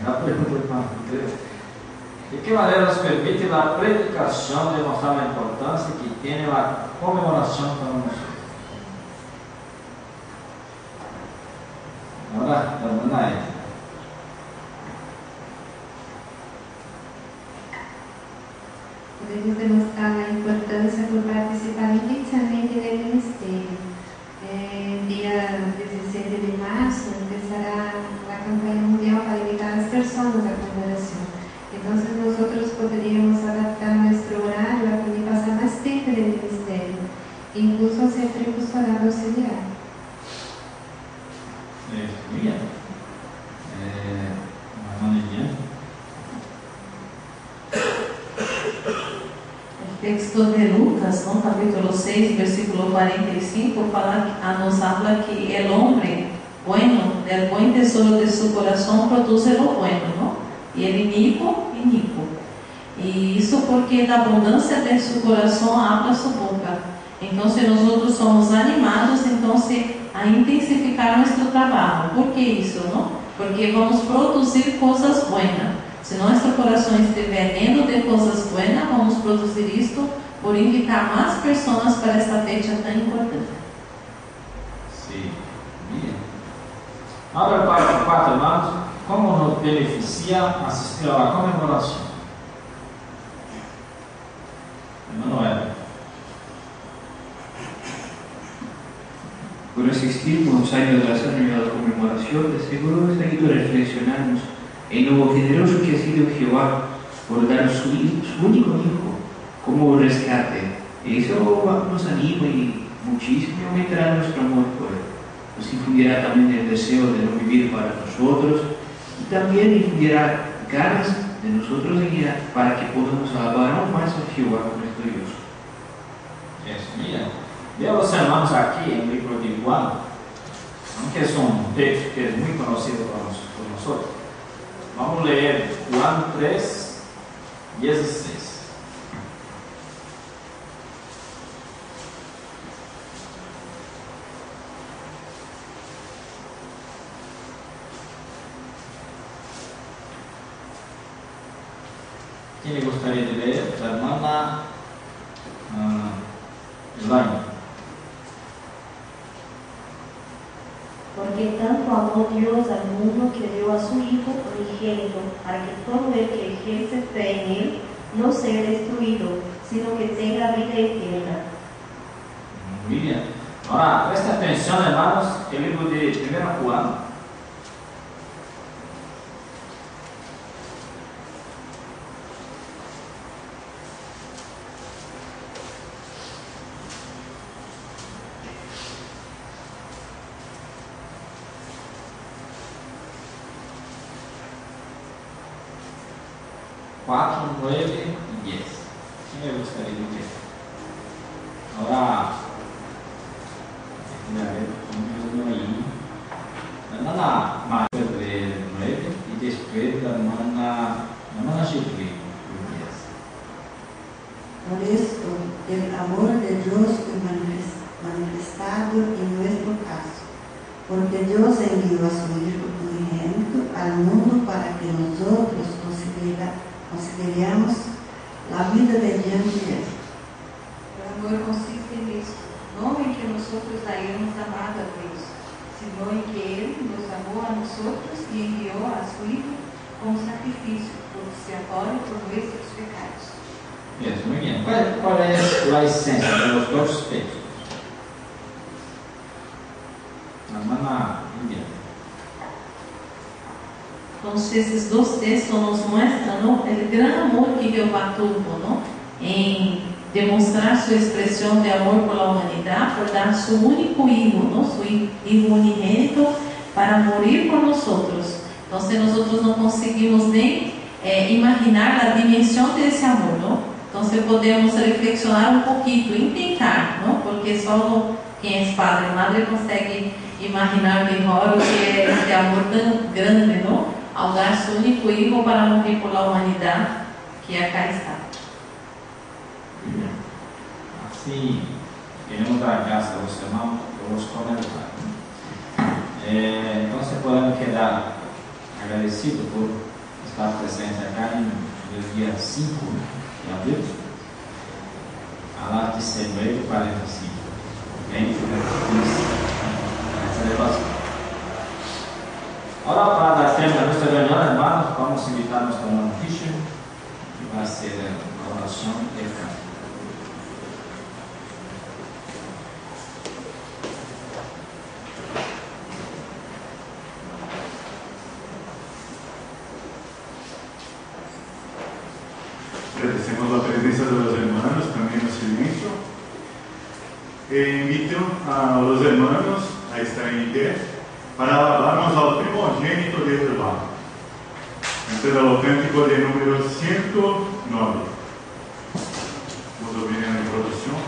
La pregunta ¿de qué manera nos permite la predicación demostrar la importancia que tiene la conmemoración para nosotros? Ahora, la hermana Podemos demostrar la importancia por participar intensamente del ministerio. El día 17 de marzo empezará la campaña mundial para invitar a las personas a la conmemoración. Entonces nosotros podríamos adaptar nuestro horario a poder pasar más tiempo en el ministerio, incluso ser precursor auxiliar. Muy bien. El texto de Lucas, ¿no? Capítulo 6, versículo 45, nos habla que el hombre bueno, del buen tesoro de su corazón produce lo bueno, ¿no? Y el inicuo. Y eso porque la abundancia de su corazón habla su boca. Entonces nosotros somos animados a intensificar nuestro trabajo. ¿Por qué eso, no? Porque vamos a producir cosas buenas. Si nuestro corazón estiver lleno de cosas buenas, vamos a producir esto por invitar más personas para esta fecha tan importante. Sí, bien. Ahora, parte 4, hermanos, ¿cómo nos beneficia asistir a la conmemoración? Emanuel. Por asistir con los años tras año a la conmemoración, de seguro nos ayuda a reflexionarnos en lo generoso que ha sido Jehová por dar su único hijo como rescate. Eso nos anima y muchísimo aumentará nuestro amor por él. Nos infundirá también el deseo de no vivir para nosotros y también infundirá ganas de nosotros para que podamos alabar aún más a Jehová nuestro Dios. Eso, mira. Vean los hermanos aquí en el libro de Juan, aunque es un texto que es muy conocido por nosotros. Vamos a leer Juan 3, 16. ¿Quién le gustaría leer? La hermana Elaine. Porque tanto amó Dios al mundo que dio a su Hijo unigénito, para que todo el que ejerce fe en Él no sea destruido, sino que tenga vida eterna. Muy bien. Ahora, presta atención, hermanos, el libro de 1 Juan. Quatro, 9 y 10. ¿Quién me gustaría leer? Ahora, la hermana María de 9 y después la hermana Gilvi. Por esto, el amor de Dios fue manifestado en nuestro caso, porque Dios envió a su Hijo unigénito al mundo para que nosotros consideramos la vida de Dios. El amor consiste en esto, no en que nosotros hayamos amado a Dios, sino en que Él nos amó a nosotros y envió a su Hijo como sacrificio propiciatorio por nuestros pecados. Eso, muy bien. ¿Cuál es la esencia de los dos textos? La hermana India. Entonces, esses dos textos nos muestran, ¿no?, el gran amor que Jehová tuvo, ¿no?, en demostrar su expresión de amor por la humanidad, por dar su único hijo, ¿no? Su hijo unigénito para morir por nosotros. Entonces nosotros no conseguimos ni imaginar la dimensión de ese amor, ¿no? Entonces podemos reflexionar un poquito, intentar, ¿no? Porque solo quien es padre o madre consegue imaginar mejor que es este amor tan grande, ¿no? Al dar su único hijo para morir por la humanidad que acá está. Así, queremos dar gracias a los hermanos por los comentarios. Entonces podemos quedar agradecidos por estar presentes acá en el día 5 de abril, a las 19:45. Ahora, para dar tiempo a nuestra reunión, hermanos, vamos a invitar a nuestro hermano Fischer, que va a hacer la oración del canto. Agradecemos la presencia de los hermanos también en silencio. Invito a los hermanos a estar en pie para alabarnos al primogénito de Jehová. Este es el cántico de número 109. Vamos a oír en la introducción.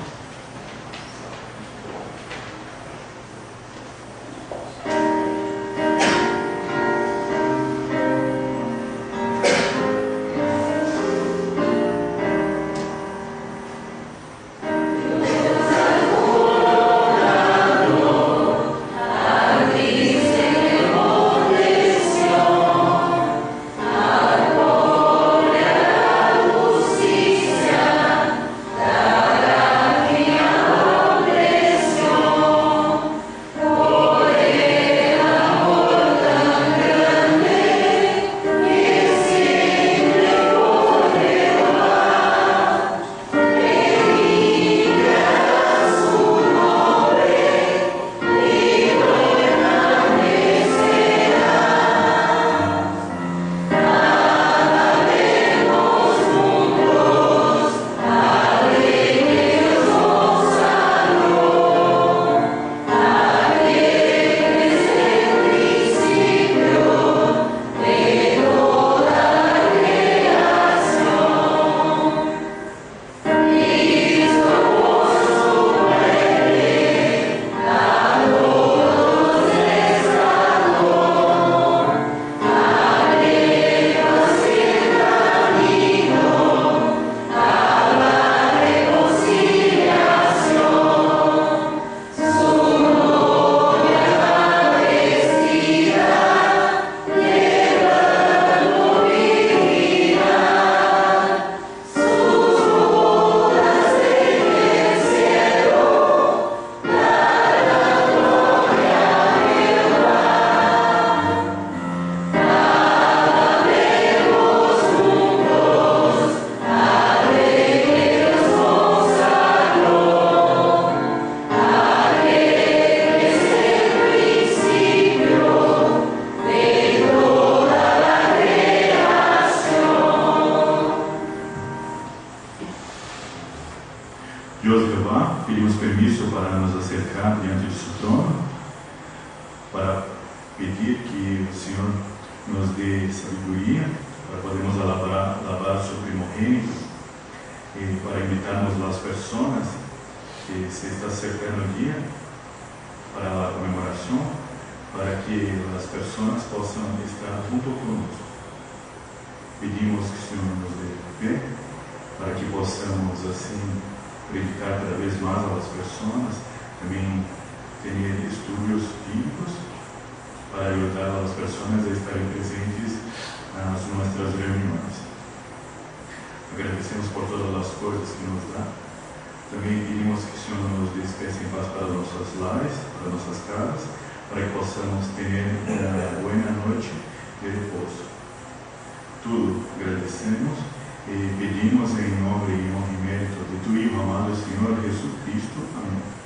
Dios Jehová, pedimos permiso para nos acercar diante de su trono, para pedir que el Señor nos dé sabiduría, para podermos alabar su primogénito, y para invitarnos las personas que se está acercando el día para la conmemoración, para que las personas possam estar junto conosco. Pedimos que o Senhor nos dê fé, para que possamos assim predicar cada vez mais às pessoas, também ter estudos bíblicos para ajudar as pessoas a estarem presentes nas nossas reuniões. Agradecemos por todas as coisas que nos dá. Também pedimos que o Senhor nos despeça em paz para nossas lares, para nossas casas, para que possamos ter uma boa noite de repouso. Tudo agradecemos e pedimos em nome e honra e mérito de tu Hijo amado, Senhor Jesus Cristo. Amém.